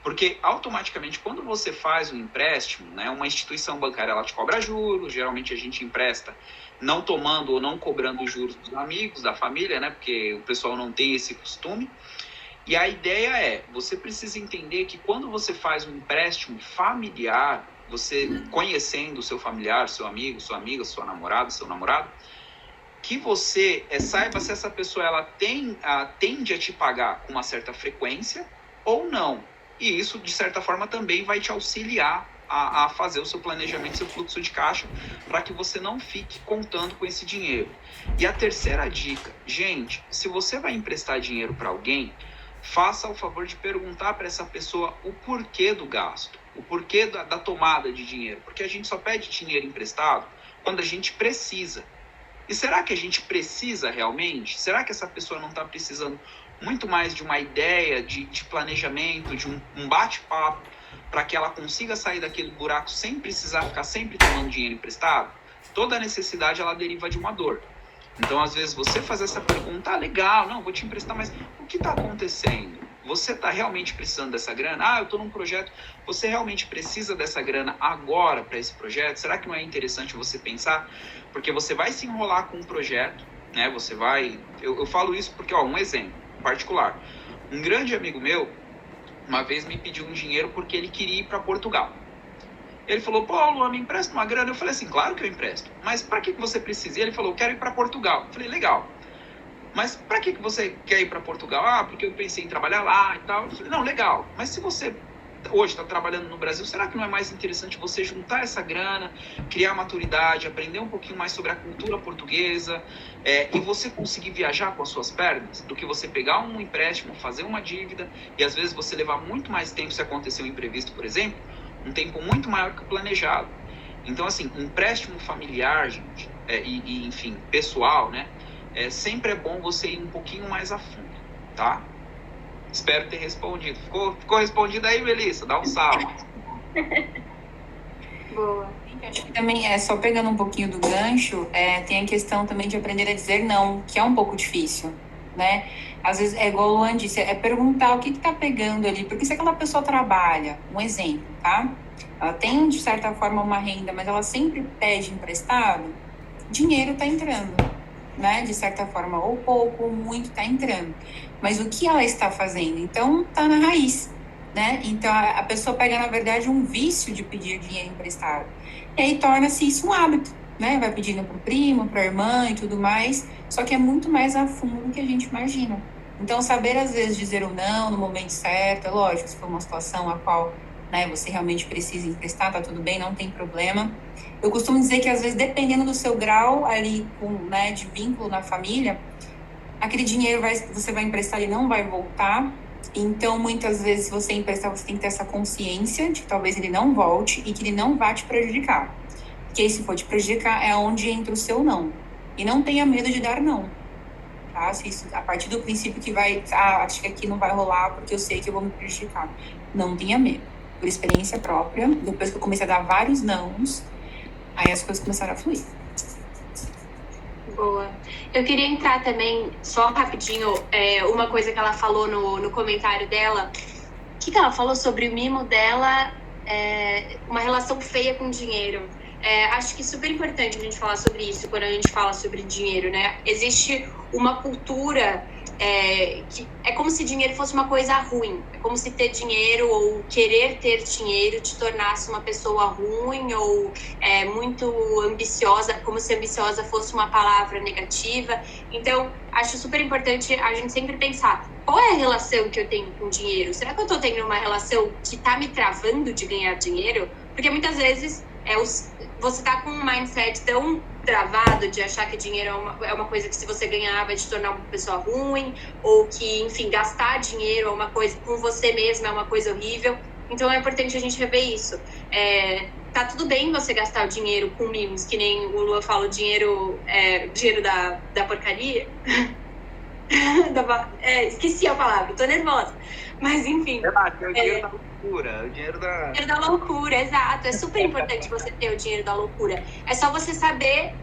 Porque automaticamente, quando você faz um empréstimo, né, uma instituição bancária ela te cobra juros, geralmente a gente empresta não tomando ou não cobrando os juros dos amigos, da família, né, porque o pessoal não tem esse costume. E a ideia você precisa entender que quando você faz um empréstimo familiar, você conhecendo o seu familiar, seu amigo, sua amiga, sua namorada, seu namorado, que você saiba se essa pessoa ela tende a te pagar com uma certa frequência ou não. E isso, de certa forma, também vai te auxiliar a fazer o seu planejamento, seu fluxo de caixa, para que você não fique contando com esse dinheiro. E a terceira dica, gente, se você vai emprestar dinheiro para alguém, faça o favor de perguntar para essa pessoa o porquê do gasto, o porquê da tomada de dinheiro, porque a gente só pede dinheiro emprestado quando a gente precisa. E será que a gente precisa realmente? Será que essa pessoa não está precisando muito mais de uma ideia de planejamento, de um bate-papo, para que ela consiga sair daquele buraco sem precisar ficar sempre tomando dinheiro emprestado? Toda necessidade ela deriva de uma dor. Então, às vezes, você fazer essa pergunta, legal, não, vou te emprestar, mas o que está acontecendo? Você está realmente precisando dessa grana? Eu estou num projeto, você realmente precisa dessa grana agora para esse projeto? Será que não é interessante você pensar? Porque você vai se enrolar com um projeto, né? Você vai... Eu falo isso porque, um exemplo particular. Um grande amigo meu, uma vez me pediu um dinheiro porque ele queria ir para Portugal. Ele falou, Paulo, me empresta uma grana? Eu falei assim, claro que eu empresto. Mas para que você precisa? E ele falou, eu quero ir para Portugal. Eu falei, legal. Mas para que você quer ir para Portugal? Porque eu pensei em trabalhar lá e tal. Eu falei, não, legal. Mas se você hoje está trabalhando no Brasil, será que não é mais interessante você juntar essa grana, criar maturidade, aprender um pouquinho mais sobre a cultura portuguesa e você conseguir viajar com as suas pernas, do que você pegar um empréstimo, fazer uma dívida e às vezes você levar muito mais tempo se acontecer um imprevisto, por exemplo, um tempo muito maior que o planejado. Então, assim, empréstimo familiar, gente, enfim, pessoal, né? Sempre é bom você ir um pouquinho mais a fundo, tá? Espero ter respondido. Ficou respondido aí, Melissa? Dá um salve. Boa. Acho que também, só pegando um pouquinho do gancho, tem a questão também de aprender a dizer não, que é um pouco difícil. né? Às vezes é igual o Luan disse, é perguntar o que tá pegando ali, porque se aquela pessoa trabalha, um exemplo, tá? Ela tem, de certa forma, uma renda, mas ela sempre pede emprestado, dinheiro tá entrando, né? De certa forma, ou pouco, ou muito, tá entrando. Mas o que ela está fazendo? Então, tá na raiz, né? Então, a pessoa pega, na verdade, um vício de pedir dinheiro emprestado. E aí torna-se isso um hábito, né? Vai pedindo pro primo, pra irmã e tudo mais, só que é muito mais a fundo do que a gente imagina. Então, saber, às vezes, dizer o não no momento certo, é lógico, se for uma situação a qual, né, você realmente precisa emprestar, tá tudo bem, não tem problema. Eu costumo dizer que, às vezes, dependendo do seu grau ali, né, de vínculo na família, aquele dinheiro você vai emprestar e não vai voltar. Então, muitas vezes, se você emprestar, você tem que ter essa consciência de que talvez ele não volte e que ele não vá te prejudicar. Porque aí, se for te prejudicar, é onde entra o seu não. E não tenha medo de dar não. Tá? Se isso, a partir do princípio que acho que aqui não vai rolar porque eu sei que eu vou me prejudicar. Não tenha medo. Por experiência própria, depois que eu comecei a dar vários nãos, aí as coisas começaram a fluir. Boa. Eu queria entrar também, só rapidinho, uma coisa que ela falou no comentário dela. O que ela falou sobre o mimo dela, uma relação feia com dinheiro? Acho que é super importante a gente falar sobre isso quando a gente fala sobre dinheiro, né? Existe uma cultura que é como se dinheiro fosse uma coisa ruim. É como se ter dinheiro ou querer ter dinheiro te tornasse uma pessoa ruim ou muito ambiciosa, como se ambiciosa fosse uma palavra negativa. Então, acho super importante a gente sempre pensar, qual é a relação que eu tenho com dinheiro? Será que eu tô tendo uma relação que tá me travando de ganhar dinheiro? Porque muitas vezes você tá com um mindset tão travado de achar que dinheiro é uma coisa que se você ganhar vai te tornar uma pessoa ruim, ou que, enfim, gastar dinheiro é uma coisa, com você mesmo é uma coisa horrível. Então é importante a gente rever isso. Tá tudo bem você gastar o dinheiro com mimos, que nem o Lua fala, o dinheiro da porcaria. Esqueci a palavra, tô nervosa. Mas, enfim. O dinheiro da loucura. O dinheiro da loucura, exato. É super importante você ter o dinheiro da loucura. É só você saber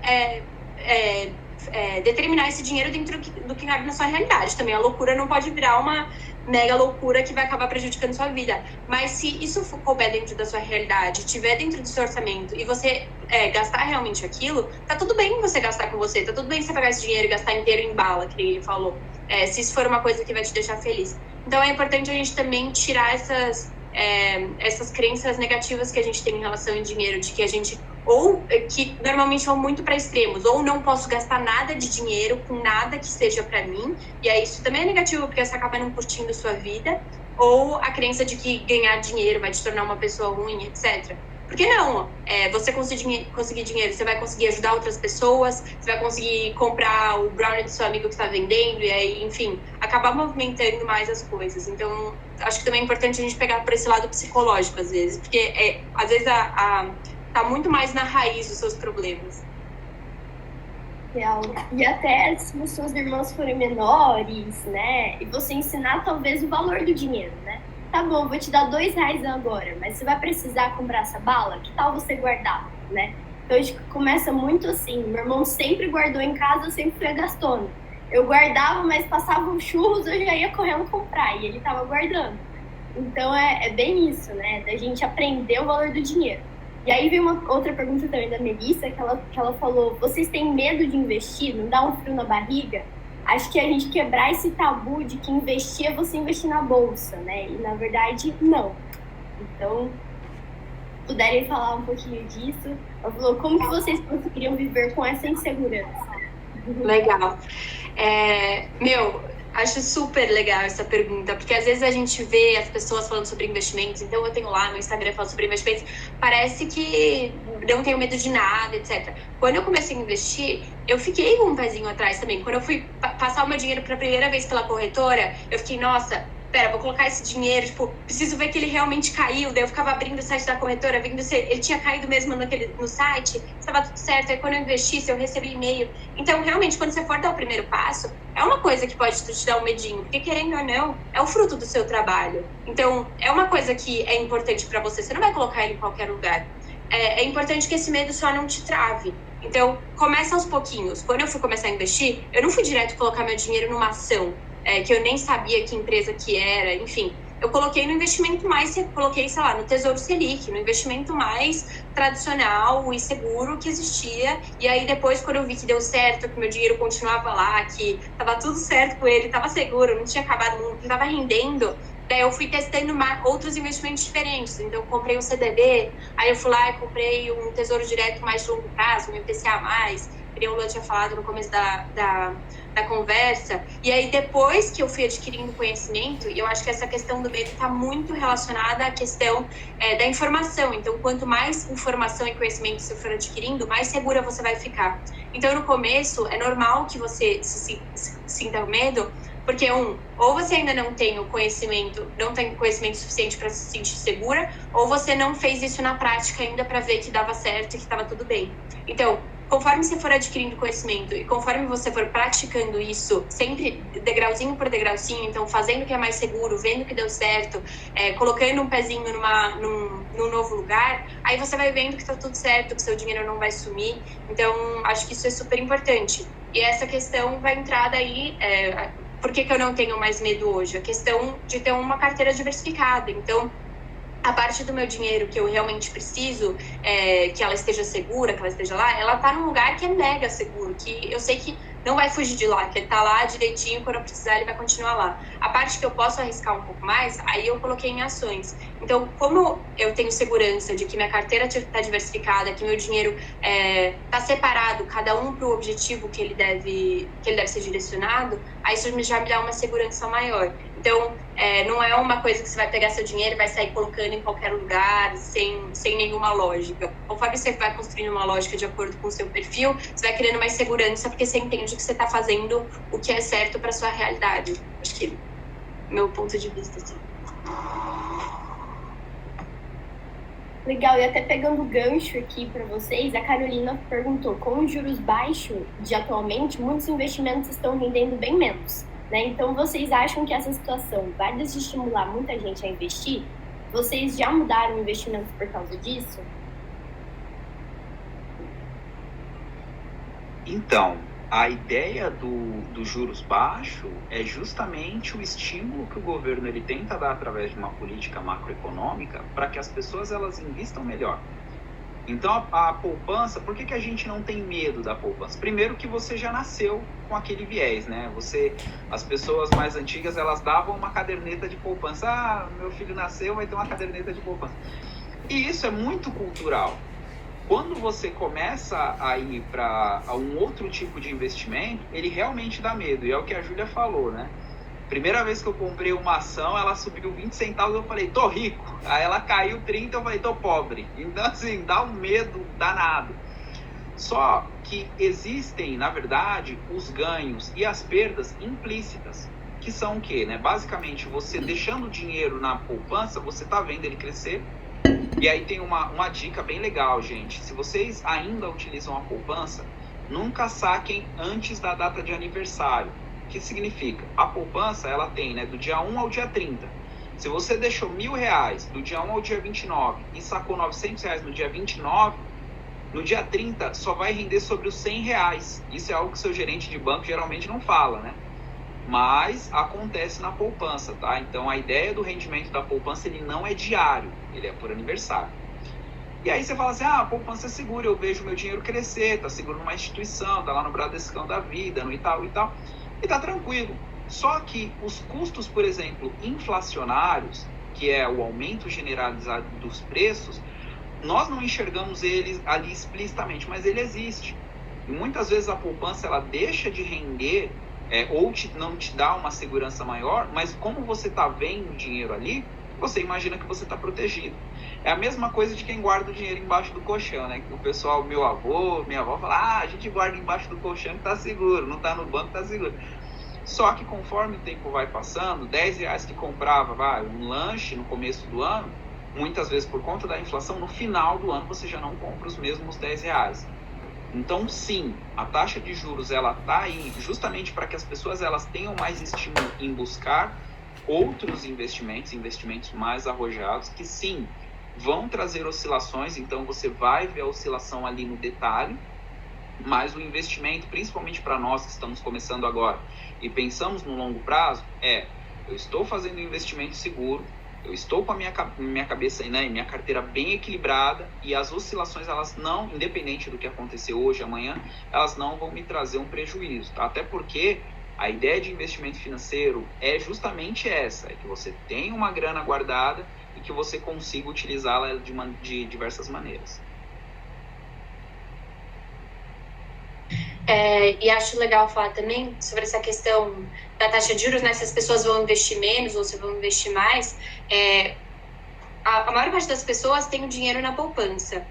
determinar esse dinheiro dentro do que cabe na sua realidade. Também a loucura não pode virar uma mega loucura que vai acabar prejudicando sua vida. Mas se isso couber dentro da sua realidade, estiver dentro do seu orçamento e você gastar realmente aquilo, tá tudo bem você gastar com você, tá tudo bem você pegar esse dinheiro e gastar inteiro em bala, que ele falou, se isso for uma coisa que vai te deixar feliz. Então é importante a gente também tirar essas crenças negativas que a gente tem em relação ao dinheiro, de que a gente, ou que normalmente vão muito para extremos, ou não posso gastar nada de dinheiro com nada que seja para mim, e aí isso também é negativo, porque você acaba não curtindo sua vida, ou a crença de que ganhar dinheiro vai te tornar uma pessoa ruim, etc. Por que não? Você conseguir dinheiro, você vai conseguir ajudar outras pessoas, você vai conseguir comprar o brownie do seu amigo que está vendendo, e aí, enfim, acabar movimentando mais as coisas. Então, acho que também é importante a gente pegar por esse lado psicológico, às vezes, porque às vezes tá muito mais na raiz dos seus problemas. Real. E até se os seus irmãos forem menores, né, e você ensinar talvez o valor do dinheiro, né? Tá bom, vou te dar R$2 agora, mas você vai precisar comprar essa bala? Que tal você guardar, né? Então a gente começa muito assim. Meu irmão sempre guardou em casa, eu sempre fui gastando. Eu guardava, mas passava um churros, eu já ia correndo comprar, e ele tava guardando. Então é bem isso, né? Da gente aprender o valor do dinheiro. E aí veio uma outra pergunta também da Melissa, que ela falou, vocês têm medo de investir? Não dá um frio na barriga? Acho que a gente quebrar esse tabu de que investir é você investir na bolsa, né? E, na verdade, não. Então, puderem falar um pouquinho disso. Ela falou, como que vocês conseguiriam viver com essa insegurança? Legal. Acho super legal essa pergunta, porque às vezes a gente vê as pessoas falando sobre investimentos, então eu tenho lá no Instagram falando sobre investimentos, parece que não tenho medo de nada, etc. Quando eu comecei a investir, eu fiquei com um pezinho atrás também. Quando eu fui passar o meu dinheiro pela primeira vez pela corretora, eu fiquei, nossa, vou colocar esse dinheiro, preciso ver que ele realmente caiu. Daí eu ficava abrindo o site da corretora, vendo se ele tinha caído mesmo no site, estava tudo certo. Aí quando eu investisse, eu recebi e-mail. Então, realmente, quando você for dar o primeiro passo, é uma coisa que pode te dar um medinho, porque querendo ou não, é o fruto do seu trabalho. Então, é uma coisa que é importante para você não vai colocar ele em qualquer lugar. É importante que esse medo só não te trave. Então, começa aos pouquinhos. Quando eu fui começar a investir, eu não fui direto colocar meu dinheiro numa ação, que eu nem sabia que empresa que era, enfim. Eu coloquei no investimento mais, coloquei, sei lá, no Tesouro Selic, no investimento mais tradicional e seguro que existia. E aí, depois, quando eu vi que deu certo, que meu dinheiro continuava lá, que tava tudo certo com ele, tava seguro, não tinha acabado, não tava rendendo, daí eu fui testando outros investimentos diferentes. Então, eu comprei um CDB, aí eu fui lá e comprei um Tesouro Direto mais de longo prazo, um IPCA+, que o Lula tinha falado no começo da conversa. E aí, depois que eu fui adquirindo conhecimento, e eu acho que essa questão do medo está muito relacionada à questão da informação. Então, quanto mais informação e conhecimento você for adquirindo, mais segura você vai ficar. Então, no começo, é normal que você sinta medo, porque, ou você ainda não tem o conhecimento, não tem conhecimento suficiente para se sentir segura, ou você não fez isso na prática ainda para ver que dava certo e que estava tudo bem. Então, conforme você for adquirindo conhecimento e conforme você for praticando isso, sempre degrauzinho por degrauzinho, então fazendo o que é mais seguro, vendo que deu certo, colocando um pezinho num novo lugar, aí você vai vendo que está tudo certo, que seu dinheiro não vai sumir. Então, acho que isso é super importante. E essa questão vai entrar daí... por que eu não tenho mais medo hoje? A questão de ter uma carteira diversificada. Então, a parte do meu dinheiro que eu realmente preciso, que ela esteja segura, que ela esteja lá, ela tá num lugar que é mega seguro, que eu sei que não vai fugir de lá, que ele tá lá direitinho, quando eu precisar ele vai continuar lá. A parte que eu posso arriscar um pouco mais, aí eu coloquei em ações. Então, como eu tenho segurança de que minha carteira está diversificada, que meu dinheiro está separado, cada um para o objetivo que ele deve ser direcionado, aí isso já me dá uma segurança maior. Então, não é uma coisa que você vai pegar seu dinheiro e vai sair colocando em qualquer lugar, sem nenhuma lógica. Conforme você vai construindo uma lógica de acordo com o seu perfil, você vai criando mais segurança, porque você entende que você está fazendo o que é certo para sua realidade. Acho que meu ponto de vista, assim. Legal, e até pegando o gancho aqui para vocês, a Carolina perguntou, com os juros baixos de atualmente, muitos investimentos estão rendendo bem menos, né? Então, vocês acham que essa situação vai desestimular muita gente a investir? Vocês já mudaram investimentos por causa disso? Então, a ideia do juros baixo é justamente o estímulo que o governo ele tenta dar através de uma política macroeconômica para que as pessoas elas invistam melhor. Então, a poupança, por que a gente não tem medo da poupança? Primeiro que você já nasceu com aquele viés, né? As pessoas mais antigas, elas davam uma caderneta de poupança. Ah, meu filho nasceu, vai ter uma caderneta de poupança. E isso é muito cultural. Quando você começa a ir para um outro tipo de investimento, ele realmente dá medo. E é o que a Júlia falou, né? Primeira vez que eu comprei uma ação, ela subiu 20 centavos, eu falei, tô rico. Aí ela caiu 30, eu falei, tô pobre. Então, assim, dá um medo danado. Só que existem, na verdade, os ganhos e as perdas implícitas. Que são o quê, né? Basicamente, você deixando o dinheiro na poupança, você tá vendo ele crescer. E aí tem uma dica bem legal, gente. Se vocês ainda utilizam a poupança, nunca saquem antes da data de aniversário. O que significa? A poupança, ela tem, né, do dia 1 ao dia 30. Se você deixou R$1.000 do dia 1 ao dia 29 e sacou R$900 no dia 29, no dia 30 só vai render sobre os R$100. Isso é algo que seu gerente de banco geralmente não fala, né? Mas acontece na poupança, tá? Então, a ideia do rendimento da poupança, ele não é diário, ele é por aniversário. E aí você fala assim, a poupança é segura, eu vejo meu dinheiro crescer, tá seguro numa instituição, tá lá no Bradescão da vida, no Itaú e tal, e tá tranquilo. Só que os custos, por exemplo, inflacionários, que é o aumento generalizado dos preços, nós não enxergamos ele ali explicitamente, mas ele existe. E muitas vezes a poupança, ela deixa de render, ou não te dá uma segurança maior, mas como você está vendo o dinheiro ali, você imagina que você está protegido. É a mesma coisa de quem guarda o dinheiro embaixo do colchão, né? O pessoal, meu avô, minha avó fala, a gente guarda embaixo do colchão que está seguro, não está no banco, está seguro. Só que conforme o tempo vai passando, R$10 que comprava um lanche no começo do ano, muitas vezes por conta da inflação, no final do ano você já não compra os mesmos R$10. Então, sim, a taxa de juros ela está aí justamente para que as pessoas elas tenham mais estímulo em buscar outros investimentos mais arrojados, que sim, vão trazer oscilações. Então, você vai ver a oscilação ali no detalhe, Mas o investimento, principalmente para nós que estamos começando agora e pensamos no longo prazo, eu estou fazendo um investimento seguro, eu estou com a minha cabeça, né, e minha carteira bem equilibrada, e as oscilações, elas não, independente do que acontecer hoje, amanhã, elas não vão me trazer um prejuízo, tá? Até porque a ideia de investimento financeiro é justamente essa, é que você tenha uma grana guardada e que você consiga utilizá-la de diversas maneiras. E acho legal falar também sobre essa questão da taxa de juros, né? Se as pessoas vão investir menos ou se vão investir mais. A maior parte das pessoas tem o dinheiro na poupança.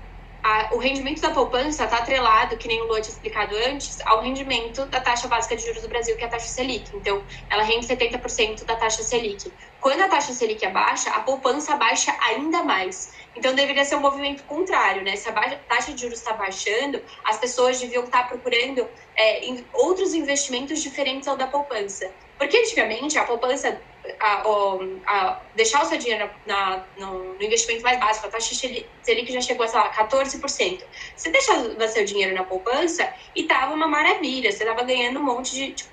O rendimento da poupança está atrelado, que nem o Lua tinha explicado antes, ao rendimento da taxa básica de juros do Brasil, que é a taxa Selic. Então, ela rende 70% da taxa Selic. Quando a taxa Selic abaixa, a poupança baixa ainda mais. Então, deveria ser um movimento contrário, né? Se a taxa de juros está baixando, as pessoas deviam estar procurando outros investimentos diferentes ao da poupança. Porque, antigamente, a poupança, deixar o seu dinheiro no investimento mais básico, a taxa Selic já chegou a, sei lá, 14%. Você deixava seu dinheiro na poupança e tava uma maravilha. Você tava ganhando um monte de,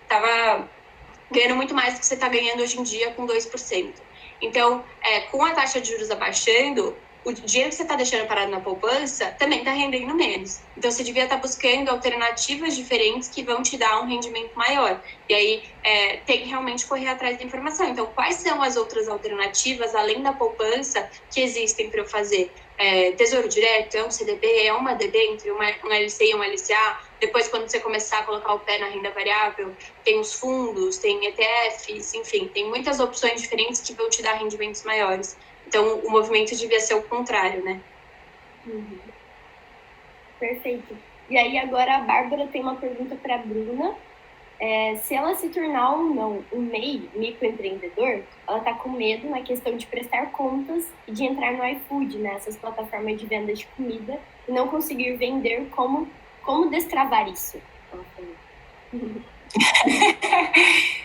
tava ganhando muito mais do que você está ganhando hoje em dia com 2%. Então, com a taxa de juros abaixando, o dinheiro que você está deixando parado na poupança também está rendendo menos. Então, você devia estar buscando alternativas diferentes que vão te dar um rendimento maior. E aí, tem que realmente correr atrás da informação. Então, quais são as outras alternativas, além da poupança, que existem para eu fazer? Tesouro direto, é um CDB, é uma debênture, um LCI, um LCA. Depois, quando você começar a colocar o pé na renda variável, tem os fundos, tem ETFs, enfim, tem muitas opções diferentes que vão te dar rendimentos maiores. Então, o movimento devia ser o contrário, né? Uhum. Perfeito. E aí, agora a Bárbara tem uma pergunta para a Bruna. Se ela se tornar ou não um MEI, microempreendedor, ela está com medo na questão de prestar contas e de entrar no iFood, né, essas plataformas de venda de comida, e não conseguir vender. Como destravar isso?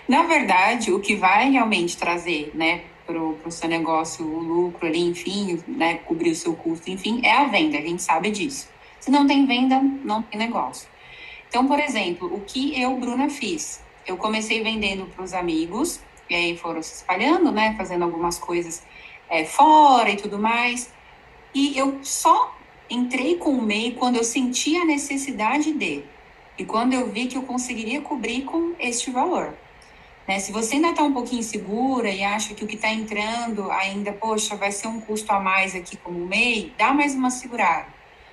Na verdade, o que vai realmente trazer, né, para o seu negócio o lucro ali, enfim, né, cobrir o seu custo, enfim, é a venda, a gente sabe disso. Se não tem venda, não tem negócio. Então, por exemplo, o que eu, Bruna, fiz? Eu comecei vendendo para os amigos, e aí foram se espalhando, né, fazendo algumas coisas fora e tudo mais. E eu só entrei com o MEI quando eu senti a necessidade dele. E quando eu vi que eu conseguiria cobrir com este valor. Né? Se você ainda está um pouquinho insegura e acha que o que está entrando ainda, poxa, vai ser um custo a mais aqui como MEI, dá mais uma segurada.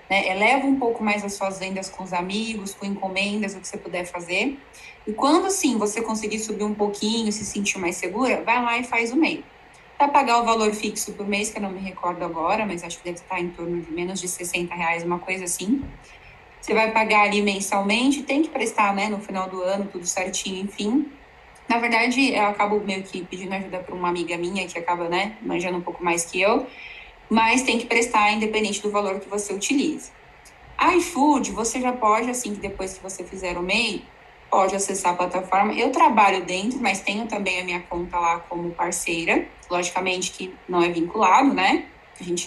Né? Eleva um pouco mais as suas vendas com os amigos, com encomendas, o que você puder fazer. E quando, sim, você conseguir subir um pouquinho, se sentir mais segura, vai lá e faz o MEI. Para pagar o valor fixo por mês, que eu não me recordo agora, mas acho que deve estar em torno de menos de R$60, uma coisa assim. Você vai pagar ali mensalmente, tem que prestar, né, no final do ano, tudo certinho, enfim. Na verdade, eu acabo meio que pedindo ajuda para uma amiga minha, que acaba, né, manjando um pouco mais que eu, mas tem que prestar independente do valor que você utilize. A iFood, você já pode, assim, que depois que você fizer o MEI, pode acessar a plataforma. Eu trabalho dentro, mas tenho também a minha conta lá como parceira. Logicamente que não é vinculado, né?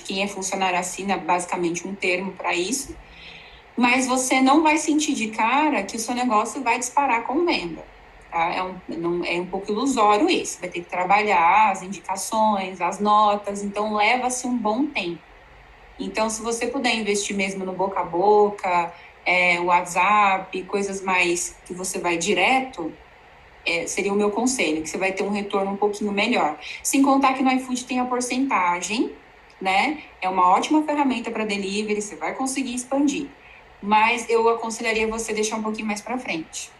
Quem é funcionário assina basicamente um termo para isso. Mas você não vai sentir de cara que o seu negócio vai disparar com venda. Tá? É um pouco ilusório isso. Vai ter que trabalhar as indicações, as notas. Então, leva-se um bom tempo. Então, se você puder investir mesmo no boca a boca, WhatsApp, coisas mais que você vai direto, seria o meu conselho, que você vai ter um retorno um pouquinho melhor. Sem contar que no iFood tem a porcentagem, né? É uma ótima ferramenta para delivery, você vai conseguir expandir. Mas eu aconselharia você deixar um pouquinho mais para frente.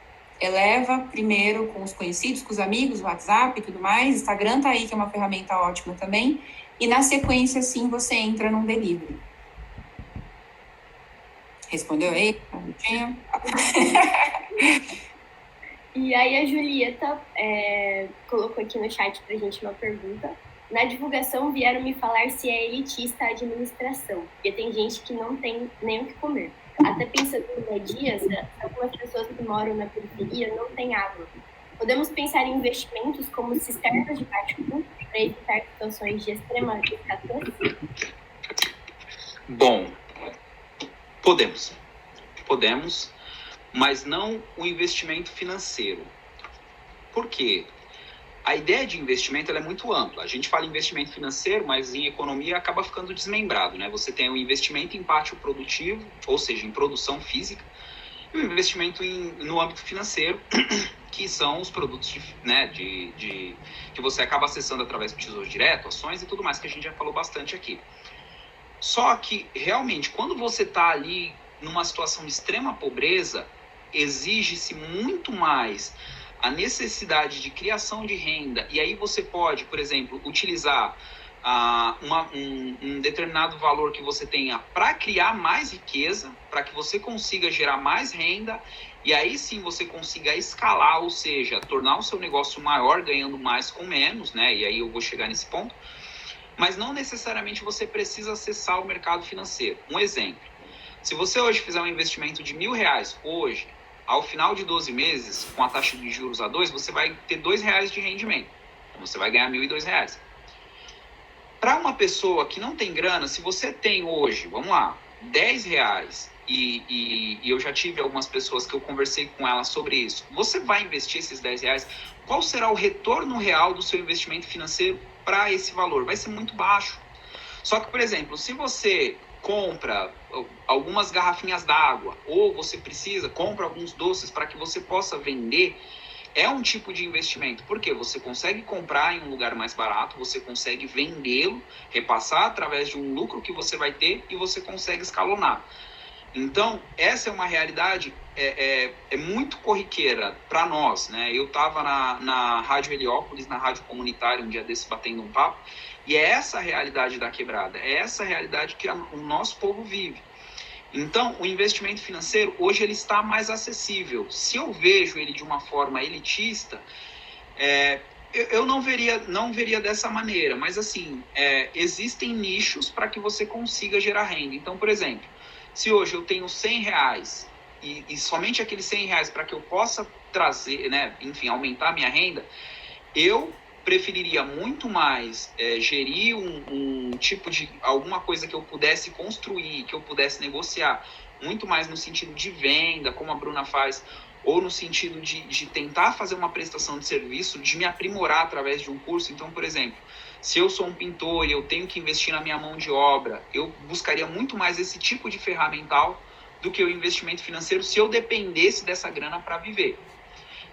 Eleva primeiro com os conhecidos, com os amigos, WhatsApp e tudo mais. Instagram tá aí, que é uma ferramenta ótima também. E na sequência, sim, você entra num delivery. Respondeu aí? E aí a Julieta colocou aqui no chat pra gente uma pergunta. Na divulgação vieram me falar se é elitista a administração, porque tem gente que não tem nem o que comer. Até pensando em dias, algumas pessoas que moram na periferia não têm água. Podemos pensar em investimentos como cisternas de baixo custo para evitar situações de extrema escassez? Bom, podemos. Podemos, mas não o investimento financeiro. Por quê? A ideia de investimento ela é muito ampla. A gente fala em investimento financeiro, mas em economia acaba ficando desmembrado, né? Você tem o investimento em pátio produtivo, ou seja, em produção física, e o investimento no âmbito financeiro, que são os produtos que você acaba acessando através do Tesouro Direto, ações e tudo mais, que a gente já falou bastante aqui. Só que, realmente, quando você está ali numa situação de extrema pobreza, exige-se muito mais a necessidade de criação de renda, e aí você pode, por exemplo, utilizar um determinado valor que você tenha para criar mais riqueza, para que você consiga gerar mais renda, e aí sim você consiga escalar, ou seja, tornar o seu negócio maior, ganhando mais com menos, né? E aí eu vou chegar nesse ponto, mas não necessariamente você precisa acessar o mercado financeiro. Um exemplo, se você hoje fizer um investimento de R$1.000, hoje, ao final de 12 meses, com a taxa de juros a 2, você vai ter R$2 de rendimento. Então, você vai ganhar R$1.002. Para uma pessoa que não tem grana, se você tem hoje, vamos lá, R$10, e eu já tive algumas pessoas que eu conversei com elas sobre isso, você vai investir esses R$10, qual será o retorno real do seu investimento financeiro para esse valor? Vai ser muito baixo. Só que, por exemplo, se você compra algumas garrafinhas d'água, ou você compra alguns doces para que você possa vender, é um tipo de investimento, porque você consegue comprar em um lugar mais barato, você consegue vendê-lo, repassar através de um lucro que você vai ter e você consegue escalonar. Então, essa é uma realidade muito corriqueira para nós, né? Eu estava na Rádio Heliópolis, na rádio comunitária, um dia desse, batendo um papo, e é essa a realidade da quebrada, é essa a realidade que o nosso povo vive. Então, o investimento financeiro, hoje, ele está mais acessível. Se eu vejo ele de uma forma elitista, eu não veria dessa maneira, mas, assim, existem nichos para que você consiga gerar renda. Então, por exemplo, se hoje eu tenho R$100 e somente aqueles R$100 para que eu possa trazer, né, enfim, aumentar a minha renda, eu preferiria muito mais gerir um tipo de alguma coisa que eu pudesse construir, que eu pudesse negociar, muito mais no sentido de venda, como a Bruna faz, ou no sentido de tentar fazer uma prestação de serviço, de me aprimorar através de um curso. Então, por exemplo, se eu sou um pintor e eu tenho que investir na minha mão de obra, eu buscaria muito mais esse tipo de ferramental do que o investimento financeiro, se eu dependesse dessa grana para viver.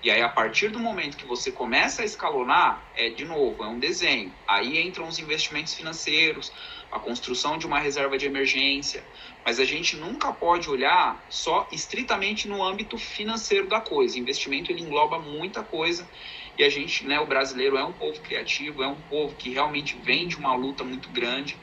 E aí, a partir do momento que você começa a escalonar, de novo, é um desenho. Aí entram os investimentos financeiros, a construção de uma reserva de emergência. Mas a gente nunca pode olhar só estritamente no âmbito financeiro da coisa. Investimento, ele engloba muita coisa. E a gente, né, o brasileiro é um povo criativo, é um povo que realmente vem de uma luta muito grande.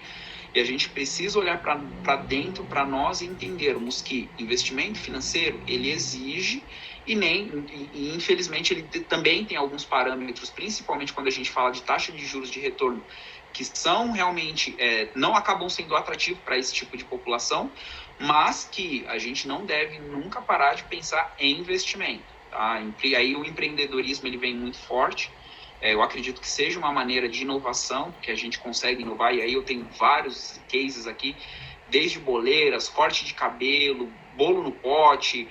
E a gente precisa olhar para dentro, para nós entendermos que investimento financeiro, ele exige e infelizmente ele também tem alguns parâmetros, principalmente quando a gente fala de taxa de juros de retorno, que são realmente, não acabam sendo atrativos para esse tipo de população, mas que a gente não deve nunca parar de pensar em investimento. Tá? E aí o empreendedorismo ele vem muito forte. Eu acredito que seja uma maneira de inovação, que a gente consegue inovar, e aí eu tenho vários cases aqui, desde boleiras, corte de cabelo, bolo no pote.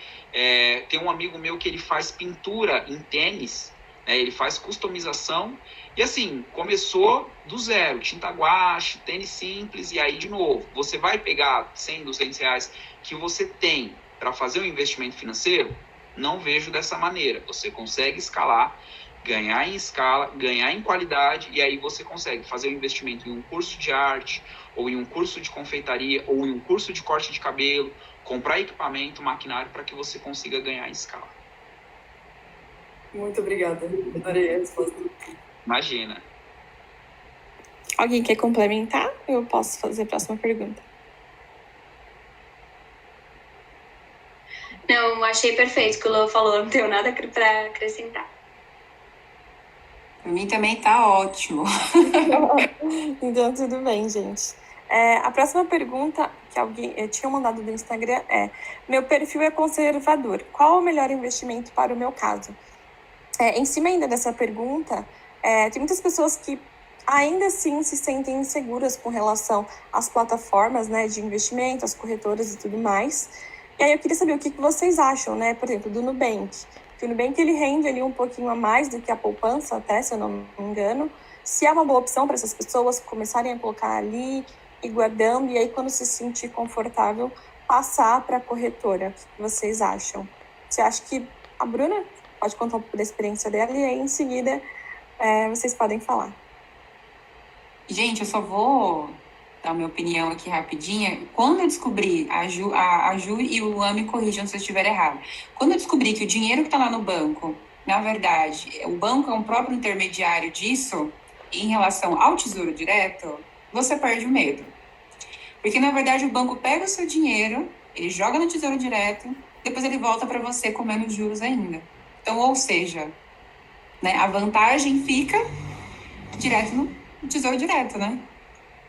Tem um amigo meu que ele faz pintura em tênis, né? Ele faz customização, e assim, começou do zero, tinta guache, tênis simples, e aí de novo, você vai pegar 100, 200 reais que você tem para fazer um investimento financeiro? Não vejo dessa maneira. Você consegue escalar, ganhar em escala, ganhar em qualidade, e aí você consegue fazer um investimento em um curso de arte, ou em um curso de confeitaria, ou em um curso de corte de cabelo, comprar equipamento, maquinário, para que você consiga ganhar em escala. Muito obrigada, adorei a resposta. Imagina. Alguém quer complementar? Eu posso fazer a próxima pergunta. Não, achei perfeito o que o Lô falou, não tenho nada para acrescentar. Para mim também tá ótimo. Então, tudo bem, gente. A próxima pergunta que alguém tinha mandado do Instagram é: meu perfil é conservador, qual o melhor investimento para o meu caso? Em cima ainda dessa pergunta, tem muitas pessoas que ainda assim se sentem inseguras com relação às plataformas, né, de investimento, às corretoras e tudo mais. E aí eu queria saber o que vocês acham, né? Por exemplo, do Nubank. Que o Nubank, ele rende ali um pouquinho a mais do que a poupança, até, se eu não me engano. Se é uma boa opção para essas pessoas começarem a colocar ali e guardando, e aí quando se sentir confortável, passar para a corretora. O que vocês acham? Você acha que a Bruna pode contar um pouco da experiência dela e aí em seguida vocês podem falar. Gente, eu só vou dar minha opinião aqui rapidinha. Quando eu descobri, a Ju e o Luan me corrijam se eu estiver errado. Quando eu descobri que o dinheiro que está lá no banco, na verdade, o banco é um próprio intermediário disso, em relação ao Tesouro Direto, você perde o medo. Porque, na verdade, o banco pega o seu dinheiro, ele joga no Tesouro Direto, depois ele volta para você com menos juros ainda. Então, ou seja, né, a vantagem fica direto no Tesouro Direto, né?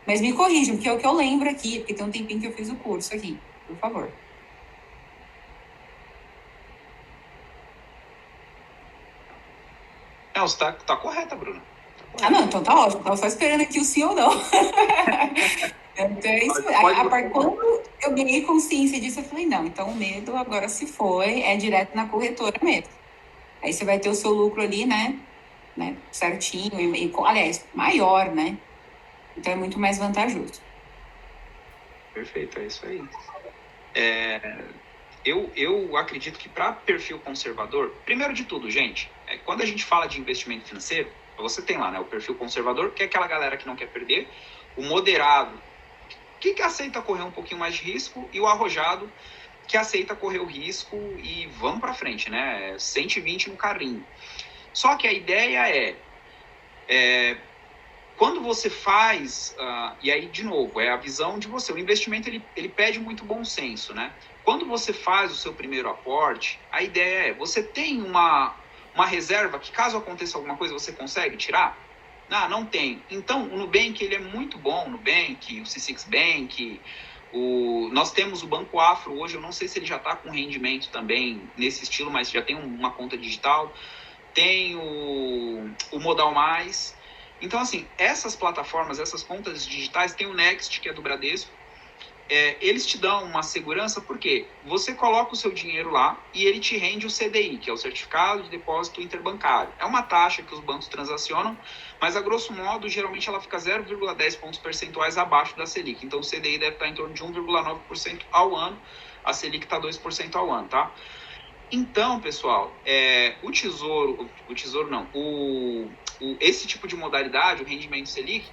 Mas me corrijam, que é o que eu lembro aqui, porque tem um tempinho que eu fiz o curso aqui, por favor. Não, você tá correta, Bruna. Ah, não, então tá ótimo. Tava só esperando aqui o sim ou não. Então é isso. Quando eu ganhei consciência disso, eu falei, não, então o medo agora se foi, é direto na corretora mesmo. Aí você vai ter o seu lucro ali, né certinho, aliás, maior, né? Então é muito mais vantajoso. Perfeito, é isso aí. Eu acredito que para perfil conservador, primeiro de tudo, gente, quando a gente fala de investimento financeiro, você tem lá, né, o perfil conservador, que é aquela galera que não quer perder, o moderado, que aceita correr um pouquinho mais de risco, e o arrojado, que aceita correr o risco e vamos para frente, né? 120 no carrinho. Só que a ideia quando você faz, e aí, de novo, é a visão de você. O investimento, ele pede muito bom senso, né? Quando você faz o seu primeiro aporte, a ideia você tem uma reserva que, caso aconteça alguma coisa, você consegue tirar? Não tem. Então, o Nubank, ele é muito bom, o Nubank, o C6 Bank, nós temos o Banco Afro hoje, eu não sei se ele já está com rendimento também nesse estilo, mas já tem uma conta digital. Tem o Modal Mais. Então, assim, essas plataformas, essas contas digitais, tem o Next, que é do Bradesco, eles te dão uma segurança, porque você coloca o seu dinheiro lá e ele te rende o CDI, que é o Certificado de Depósito Interbancário. É uma taxa que os bancos transacionam, mas a grosso modo, geralmente ela fica 0,10 pontos percentuais abaixo da Selic. Então o CDI deve estar em torno de 1,9% ao ano, a Selic está 2% ao ano, tá? Então, pessoal, esse tipo de modalidade, o rendimento Selic,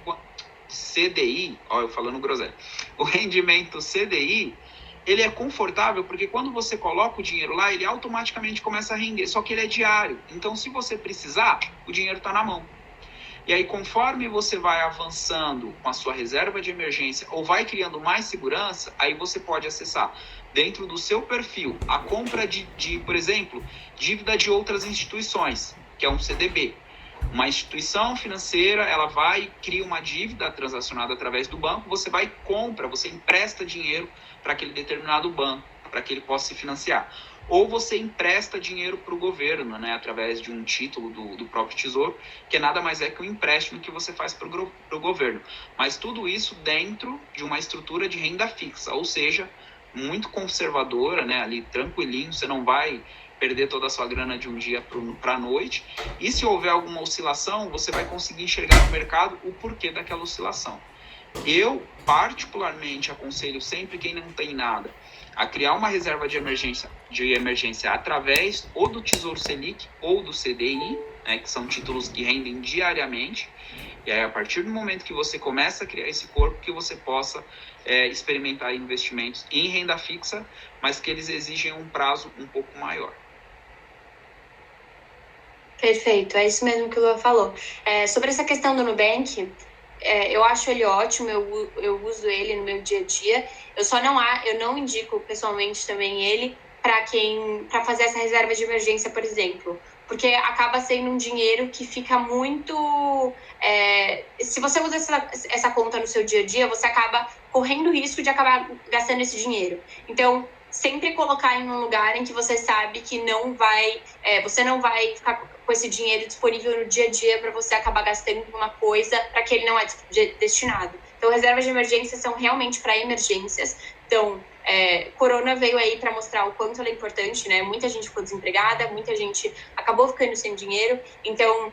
CDI, eu falando groselha, o rendimento CDI, ele é confortável porque quando você coloca o dinheiro lá, ele automaticamente começa a render, só que ele é diário. Então, se você precisar, o dinheiro está na mão. E aí, conforme você vai avançando com a sua reserva de emergência ou vai criando mais segurança, aí você pode acessar dentro do seu perfil a compra de, por exemplo, dívida de outras instituições, que é um CDB. Uma instituição financeira, ela vai e cria uma dívida transacionada através do banco, você vai e compra, você empresta dinheiro para aquele determinado banco, para que ele possa se financiar. Ou você empresta dinheiro para o governo, né, através de um título do próprio Tesouro, que nada mais é que um empréstimo que você faz para o governo. Mas tudo isso dentro de uma estrutura de renda fixa, ou seja, muito conservadora, né, ali tranquilinho, você não vai perder toda a sua grana de um dia para a noite. E se houver alguma oscilação, você vai conseguir enxergar no mercado o porquê daquela oscilação. Eu, particularmente, aconselho sempre quem não tem nada a criar uma reserva de emergência através ou do Tesouro Selic ou do CDI, né, que são títulos que rendem diariamente. E aí, a partir do momento que você começa a criar esse corpo, que você possa experimentar investimentos em renda fixa, mas que eles exigem um prazo um pouco maior. Perfeito, é isso mesmo que o Lua falou. Sobre essa questão do Nubank, eu acho ele ótimo, eu uso ele no meu dia a dia. Eu não indico pessoalmente também ele para fazer essa reserva de emergência, por exemplo, porque acaba sendo um dinheiro que fica muito... se você usa essa conta no seu dia a dia, você acaba correndo o risco de acabar gastando esse dinheiro. Então, sempre colocar em um lugar em que você sabe que você não vai ficar com esse dinheiro disponível no dia a dia para você acabar gastando uma coisa para que ele não é destinado. Então, reservas de emergência são realmente para emergências. Então, Corona veio aí para mostrar o quanto ela é importante, né? Muita gente ficou desempregada, muita gente acabou ficando sem dinheiro. Então,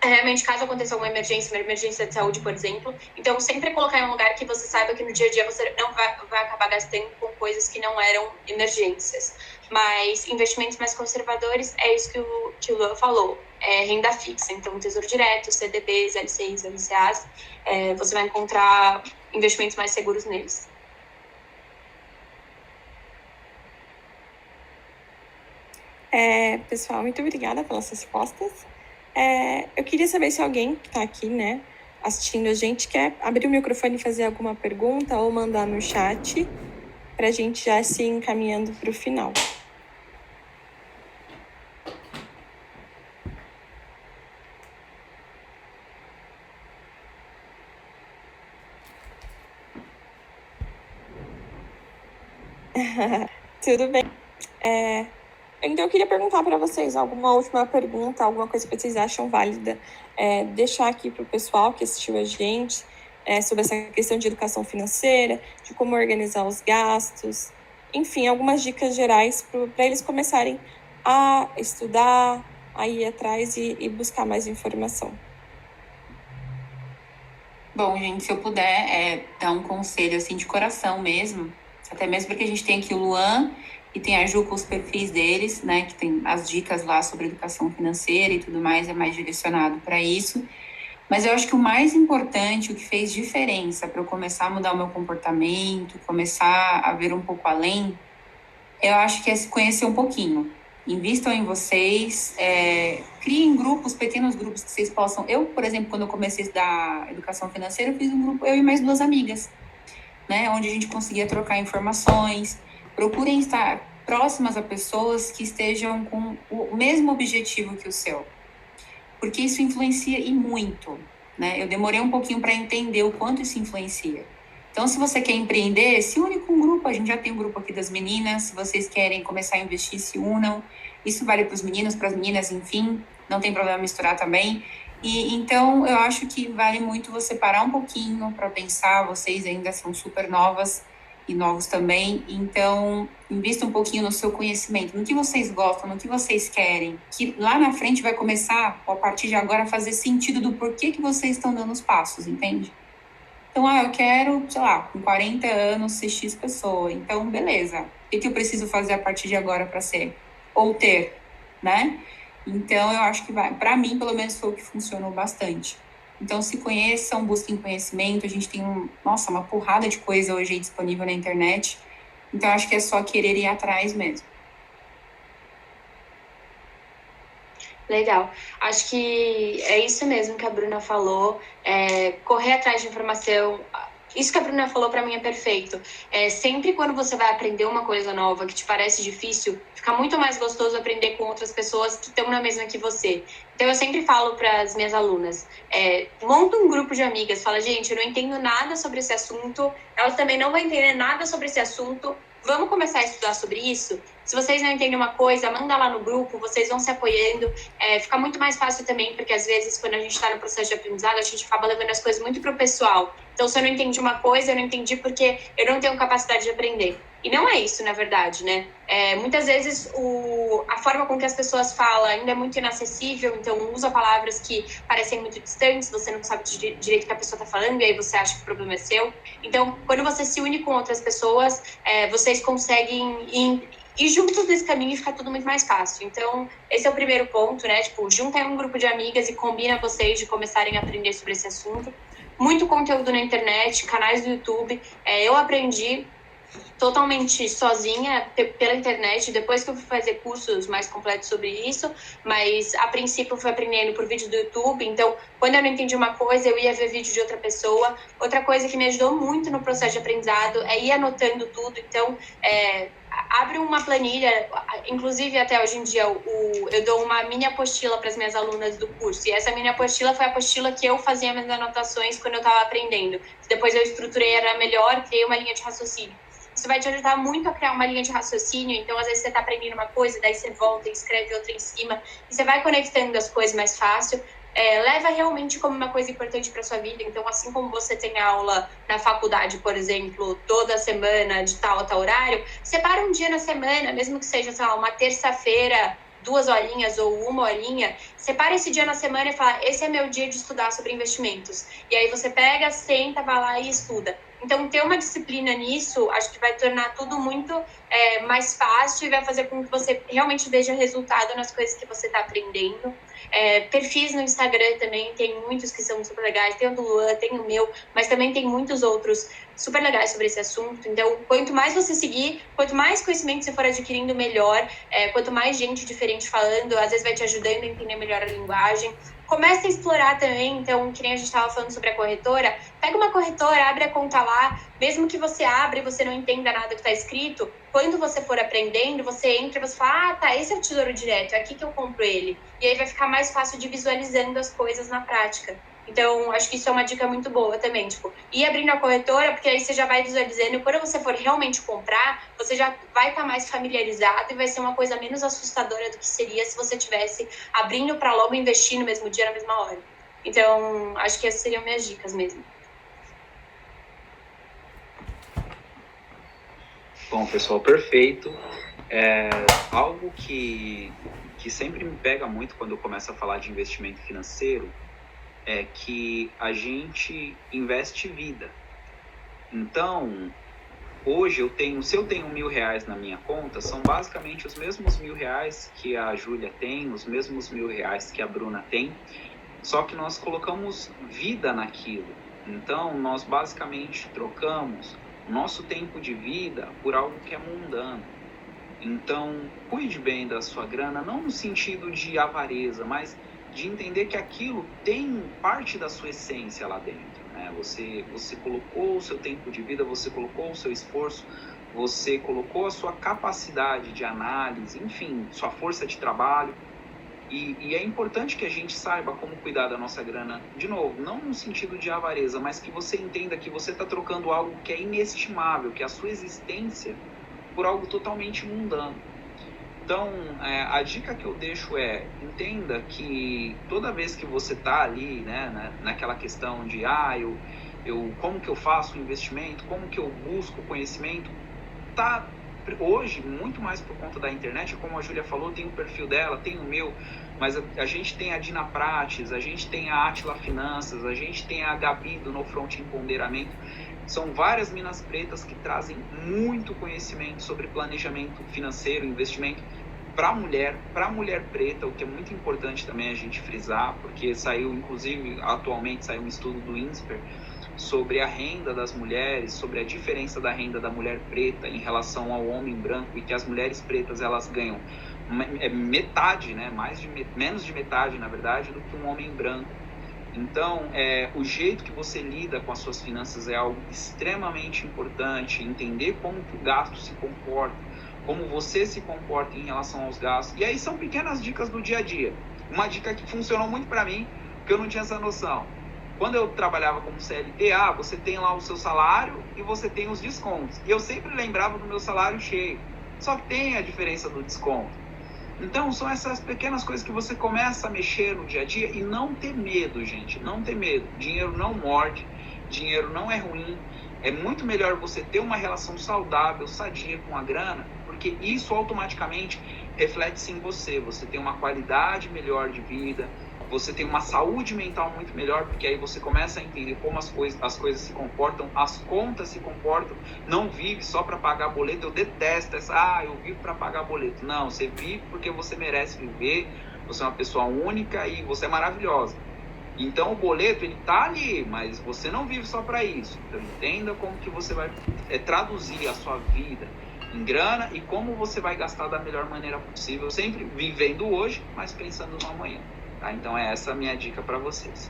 realmente, caso aconteça alguma emergência, uma emergência de saúde, por exemplo, então sempre colocar em um lugar que você saiba que no dia a dia você não vai acabar gastando com coisas que não eram emergências. Mas investimentos mais conservadores, é isso que o Luan falou, renda fixa. Então, Tesouro Direto, CDBs, LCIs, LCAs, você vai encontrar investimentos mais seguros neles. Pessoal, muito obrigada pelas respostas. Eu queria saber se alguém que está aqui, né, assistindo a gente, quer abrir o microfone e fazer alguma pergunta ou mandar no chat para a gente já se encaminhando para o final. Tudo bem. Então, eu queria perguntar para vocês alguma última pergunta, alguma coisa que vocês acham válida, deixar aqui para o pessoal que assistiu a gente, sobre essa questão de educação financeira, de como organizar os gastos, enfim, algumas dicas gerais para eles começarem a estudar, a ir atrás e buscar mais informação. Bom, gente, se eu puder dar um conselho assim de coração mesmo, até mesmo porque a gente tem aqui o Luan e tem a Ju com os perfis deles, né, que tem as dicas lá sobre educação financeira e tudo mais, é mais direcionado para isso. Mas eu acho que o mais importante, o que fez diferença para eu começar a mudar o meu comportamento, começar a ver um pouco além, eu acho que é se conhecer um pouquinho. Invistam em vocês, criem grupos, pequenos grupos que vocês possam... Eu, por exemplo, quando eu comecei a estudar educação financeira, eu fiz um grupo, eu e mais 2 amigas, né, onde a gente conseguia trocar informações. Procurem estar próximas a pessoas que estejam com o mesmo objetivo que o seu, porque isso influencia e muito, né? Eu demorei um pouquinho para entender o quanto isso influencia. Então, se você quer empreender, se une com um grupo. A gente já tem um grupo aqui das meninas. Se vocês querem começar a investir, se unam. Isso vale para os meninos, para as meninas, enfim. Não tem problema misturar também. E então, eu acho que vale muito você parar um pouquinho para pensar. Vocês ainda são super novas e novos também. Então, invista um pouquinho no seu conhecimento, no que vocês gostam, no que vocês querem, que lá na frente vai começar, a partir de agora, a fazer sentido do porquê que vocês estão dando os passos, entende? Então, eu quero, sei lá, com 40 anos, ser X pessoa. Então, beleza. O que eu preciso fazer a partir de agora para ser? Ou ter, né? Então, eu acho que para mim, pelo menos, foi o que funcionou bastante. Então, se conheçam, busquem conhecimento. A gente tem, uma porrada de coisa hoje aí disponível na internet. Então, acho que é só querer ir atrás mesmo. Legal. Acho que é isso mesmo que a Bruna falou. Correr atrás de informação. Isso que a Bruna falou para mim é perfeito. Sempre quando você vai aprender uma coisa nova que te parece difícil, fica muito mais gostoso aprender com outras pessoas que estão na mesma que você. Então, eu sempre falo para as minhas alunas, monta um grupo de amigas, fala, gente, eu não entendo nada sobre esse assunto, elas também não vão entender nada sobre esse assunto, vamos começar a estudar sobre isso? Se vocês não entendem uma coisa, manda lá no grupo, vocês vão se apoiando. Fica muito mais fácil também, porque às vezes, quando a gente está no processo de aprendizado, a gente acaba levando as coisas muito pro pessoal. Então, se eu não entendi uma coisa, eu não entendi porque eu não tenho capacidade de aprender. E não é isso, na verdade, né? Muitas vezes, a forma com que as pessoas falam ainda é muito inacessível, então usa palavras que parecem muito distantes, você não sabe direito o que a pessoa está falando, e aí você acha que o problema é seu. Então, quando você se une com outras pessoas, vocês conseguem ir juntos nesse caminho e ficar tudo muito mais fácil. Então, esse é o primeiro ponto, né? Tipo, juntem um grupo de amigas e combina vocês de começarem a aprender sobre esse assunto. Muito conteúdo na internet, canais do YouTube. Eu aprendi totalmente sozinha pela internet, depois que eu fui fazer cursos mais completos sobre isso, mas a princípio eu fui aprendendo por vídeo do YouTube, então quando eu não entendi uma coisa, eu ia ver vídeo de outra pessoa. Outra coisa que me ajudou muito no processo de aprendizado é ir anotando tudo, então abre uma planilha, inclusive até hoje em dia eu dou uma mini apostila para as minhas alunas do curso, e essa mini apostila foi a apostila que eu fazia minhas anotações quando eu estava aprendendo. Depois eu estruturei ela melhor, criei uma linha de raciocínio. Isso vai te ajudar muito a criar uma linha de raciocínio. Então, às vezes, você está aprendendo uma coisa, daí você volta e escreve outra em cima. E você vai conectando as coisas mais fácil. leva realmente como uma coisa importante para sua vida. Então, assim como você tem aula na faculdade, por exemplo, toda semana, de tal a tal horário, separa um dia na semana, mesmo que seja, sei lá, uma terça-feira, 2 horinhas ou 1 horinha, separa esse dia na semana e fala, esse é meu dia de estudar sobre investimentos. E aí você pega, senta, vai lá e estuda. Então, ter uma disciplina nisso, acho que vai tornar tudo muito mais fácil e vai fazer com que você realmente veja resultado nas coisas que você está aprendendo. Perfis no Instagram também, tem muitos que são super legais, tem o do Luan, tem o meu, mas também tem muitos outros super legais sobre esse assunto. Então, quanto mais você seguir, quanto mais conhecimento você for adquirindo, melhor. Quanto mais gente diferente falando, às vezes vai te ajudando a entender melhor a linguagem. Começa a explorar também, então, que nem a gente estava falando sobre a corretora, pega uma corretora, abre a conta lá, mesmo que você abra e você não entenda nada que está escrito, quando você for aprendendo, você entra e você fala, tá, esse é o Tesouro Direto, é aqui que eu compro ele. E aí vai ficar mais fácil de visualizando as coisas na prática. Então, acho que isso é uma dica muito boa também, tipo, ir abrindo a corretora, porque aí você já vai visualizando, e quando você for realmente comprar, você já vai estar mais familiarizado e vai ser uma coisa menos assustadora do que seria se você tivesse abrindo para logo investir no mesmo dia, na mesma hora. Então, acho que essas seriam minhas dicas mesmo. Bom, pessoal, perfeito. Algo que sempre me pega muito quando eu começo a falar de investimento financeiro é que a gente investe vida. Então, hoje se eu tenho R$1.000 na minha conta, são basicamente os mesmos R$1.000 que a Júlia tem, os mesmos R$1.000 que a Bruna tem, só que nós colocamos vida naquilo. Então, nós basicamente trocamos o nosso tempo de vida por algo que é mundano. Então, cuide bem da sua grana, não no sentido de avareza, mas de entender que aquilo tem parte da sua essência lá dentro, né? Você colocou o seu tempo de vida, você colocou o seu esforço, você colocou a sua capacidade de análise, enfim, sua força de trabalho. E é importante que a gente saiba como cuidar da nossa grana, de novo, não no sentido de avareza, mas que você entenda que você está trocando algo que é inestimável, que é a sua existência, por algo totalmente mundano. Então, a dica que eu deixo entenda que toda vez que você está ali, né, naquela questão de, como que eu faço o investimento, como que eu busco conhecimento, tá hoje, muito mais por conta da internet, como a Júlia falou, tem o perfil dela, tem o meu, mas a gente tem a Dina Prates, a gente tem a Atila Finanças, a gente tem a Gabi do No Front Empoderamento. São várias minas pretas que trazem muito conhecimento sobre planejamento financeiro, investimento para mulher preta, o que é muito importante também a gente frisar, porque atualmente saiu um estudo do INSPER sobre a renda das mulheres, sobre a diferença da renda da mulher preta em relação ao homem branco, e que as mulheres pretas elas ganham metade, né, menos de metade, na verdade, do que um homem branco. Então, o jeito que você lida com as suas finanças é algo extremamente importante, entender como que o gasto se comporta, como você se comporta em relação aos gastos. E aí são pequenas dicas do dia a dia. Uma dica que funcionou muito para mim, porque eu não tinha essa noção. Quando eu trabalhava como CLT, você tem lá o seu salário e você tem os descontos. E eu sempre lembrava do meu salário cheio. Só que tem a diferença do desconto. Então, são essas pequenas coisas que você começa a mexer no dia a dia e não ter medo, gente. Não ter medo. Dinheiro não morde, dinheiro não é ruim. É muito melhor você ter uma relação saudável, sadia com a grana, porque isso automaticamente reflete-se em você. Você tem uma qualidade melhor de vida, você tem uma saúde mental muito melhor, porque aí você começa a entender como as coisas se comportam, as contas se comportam, não vive só para pagar boleto. Eu detesto eu vivo para pagar boleto. Não, você vive porque você merece viver, você é uma pessoa única e você é maravilhosa. Então o boleto, ele tá ali, mas você não vive só para isso. Então entenda como que você vai traduzir a sua vida em grana e como você vai gastar da melhor maneira possível, sempre vivendo hoje, mas pensando no amanhã. Tá? Então essa a minha dica para vocês.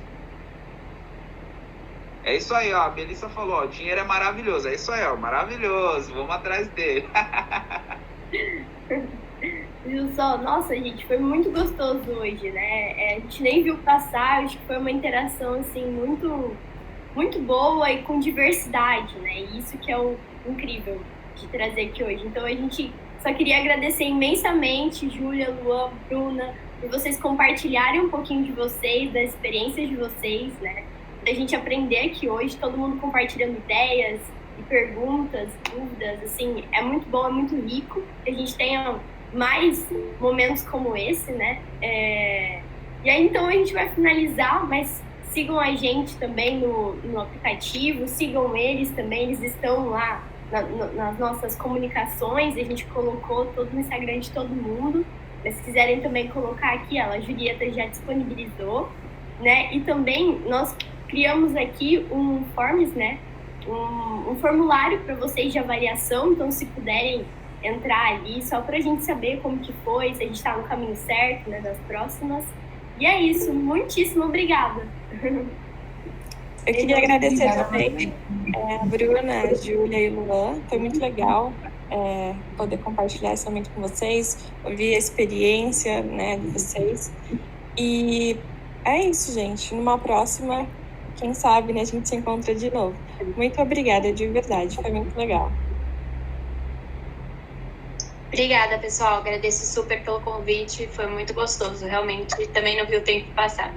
É isso aí, ó. A Melissa falou, ó, dinheiro é maravilhoso. É isso aí, ó, maravilhoso. Vamos atrás dele. Viu só? Nossa, gente, foi muito gostoso hoje, né? A gente nem viu passar, acho que foi uma interação, assim, muito, muito boa e com diversidade, né? E isso que é o incrível de trazer aqui hoje. Então, a gente só queria agradecer imensamente, Júlia, Luan, Bruna, por vocês compartilharem um pouquinho de vocês, das experiências de vocês, né? Da gente aprender aqui hoje, todo mundo compartilhando ideias e perguntas, dúvidas, assim, é muito bom, é muito rico que a gente tenha mais momentos como esse, né? E aí, então, a gente vai finalizar, mas sigam a gente também no aplicativo, sigam eles também, eles estão lá nas nossas comunicações, a gente colocou todo no Instagram de todo mundo. Mas se quiserem também colocar aqui, a Julieta já disponibilizou, né? E também nós criamos aqui um Forms, né? Um formulário para vocês de avaliação, então se puderem entrar ali, só para a gente saber como que foi, se a gente está no caminho certo, né, das próximas. E é isso, muitíssimo obrigada. Eu queria agradecer também a Bruna, a Júlia e o Luan, foi muito legal poder compartilhar esse momento com vocês, ouvir a experiência, né, de vocês. E é isso, gente, numa próxima, quem sabe, né, a gente se encontra de novo. Muito obrigada, de verdade, foi muito legal. Obrigada, pessoal. Agradeço super pelo convite. Foi muito gostoso, realmente. E também não vi o tempo passar.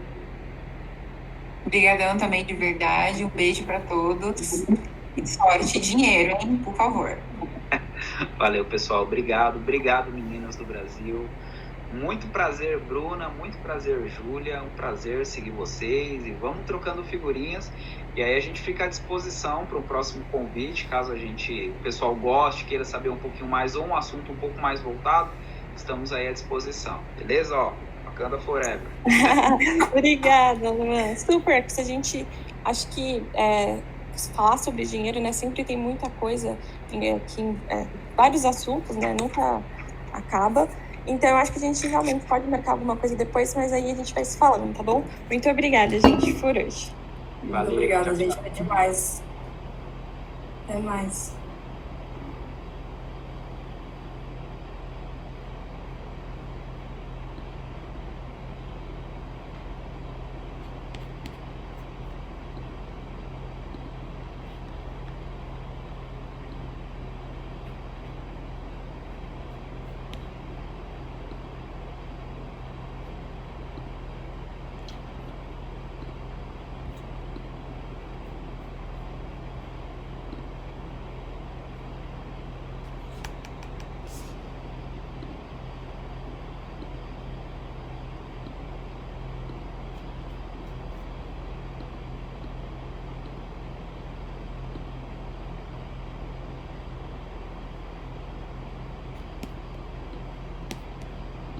Obrigadão também, de verdade. Um beijo para todos. E sorte e dinheiro, hein? Por favor. Valeu, pessoal. Obrigado. Obrigado, meninas do Brasil. Muito prazer, Bruna. Muito prazer, Júlia. Um prazer seguir vocês. E vamos trocando figurinhas. E aí a gente fica à disposição para o próximo convite, caso o pessoal goste, queira saber um pouquinho mais ou um assunto um pouco mais voltado, estamos aí à disposição. Beleza? Ó, Wakanda Forever. Obrigada, Luan. Super, porque a gente, acho que falar sobre dinheiro, né, sempre tem muita coisa, vários assuntos, né, nunca acaba. Então, eu acho que a gente realmente pode marcar alguma coisa depois, mas aí a gente vai se falando, tá bom? Muito obrigada, gente, por hoje. Muito obrigada, gente. É demais. Até mais.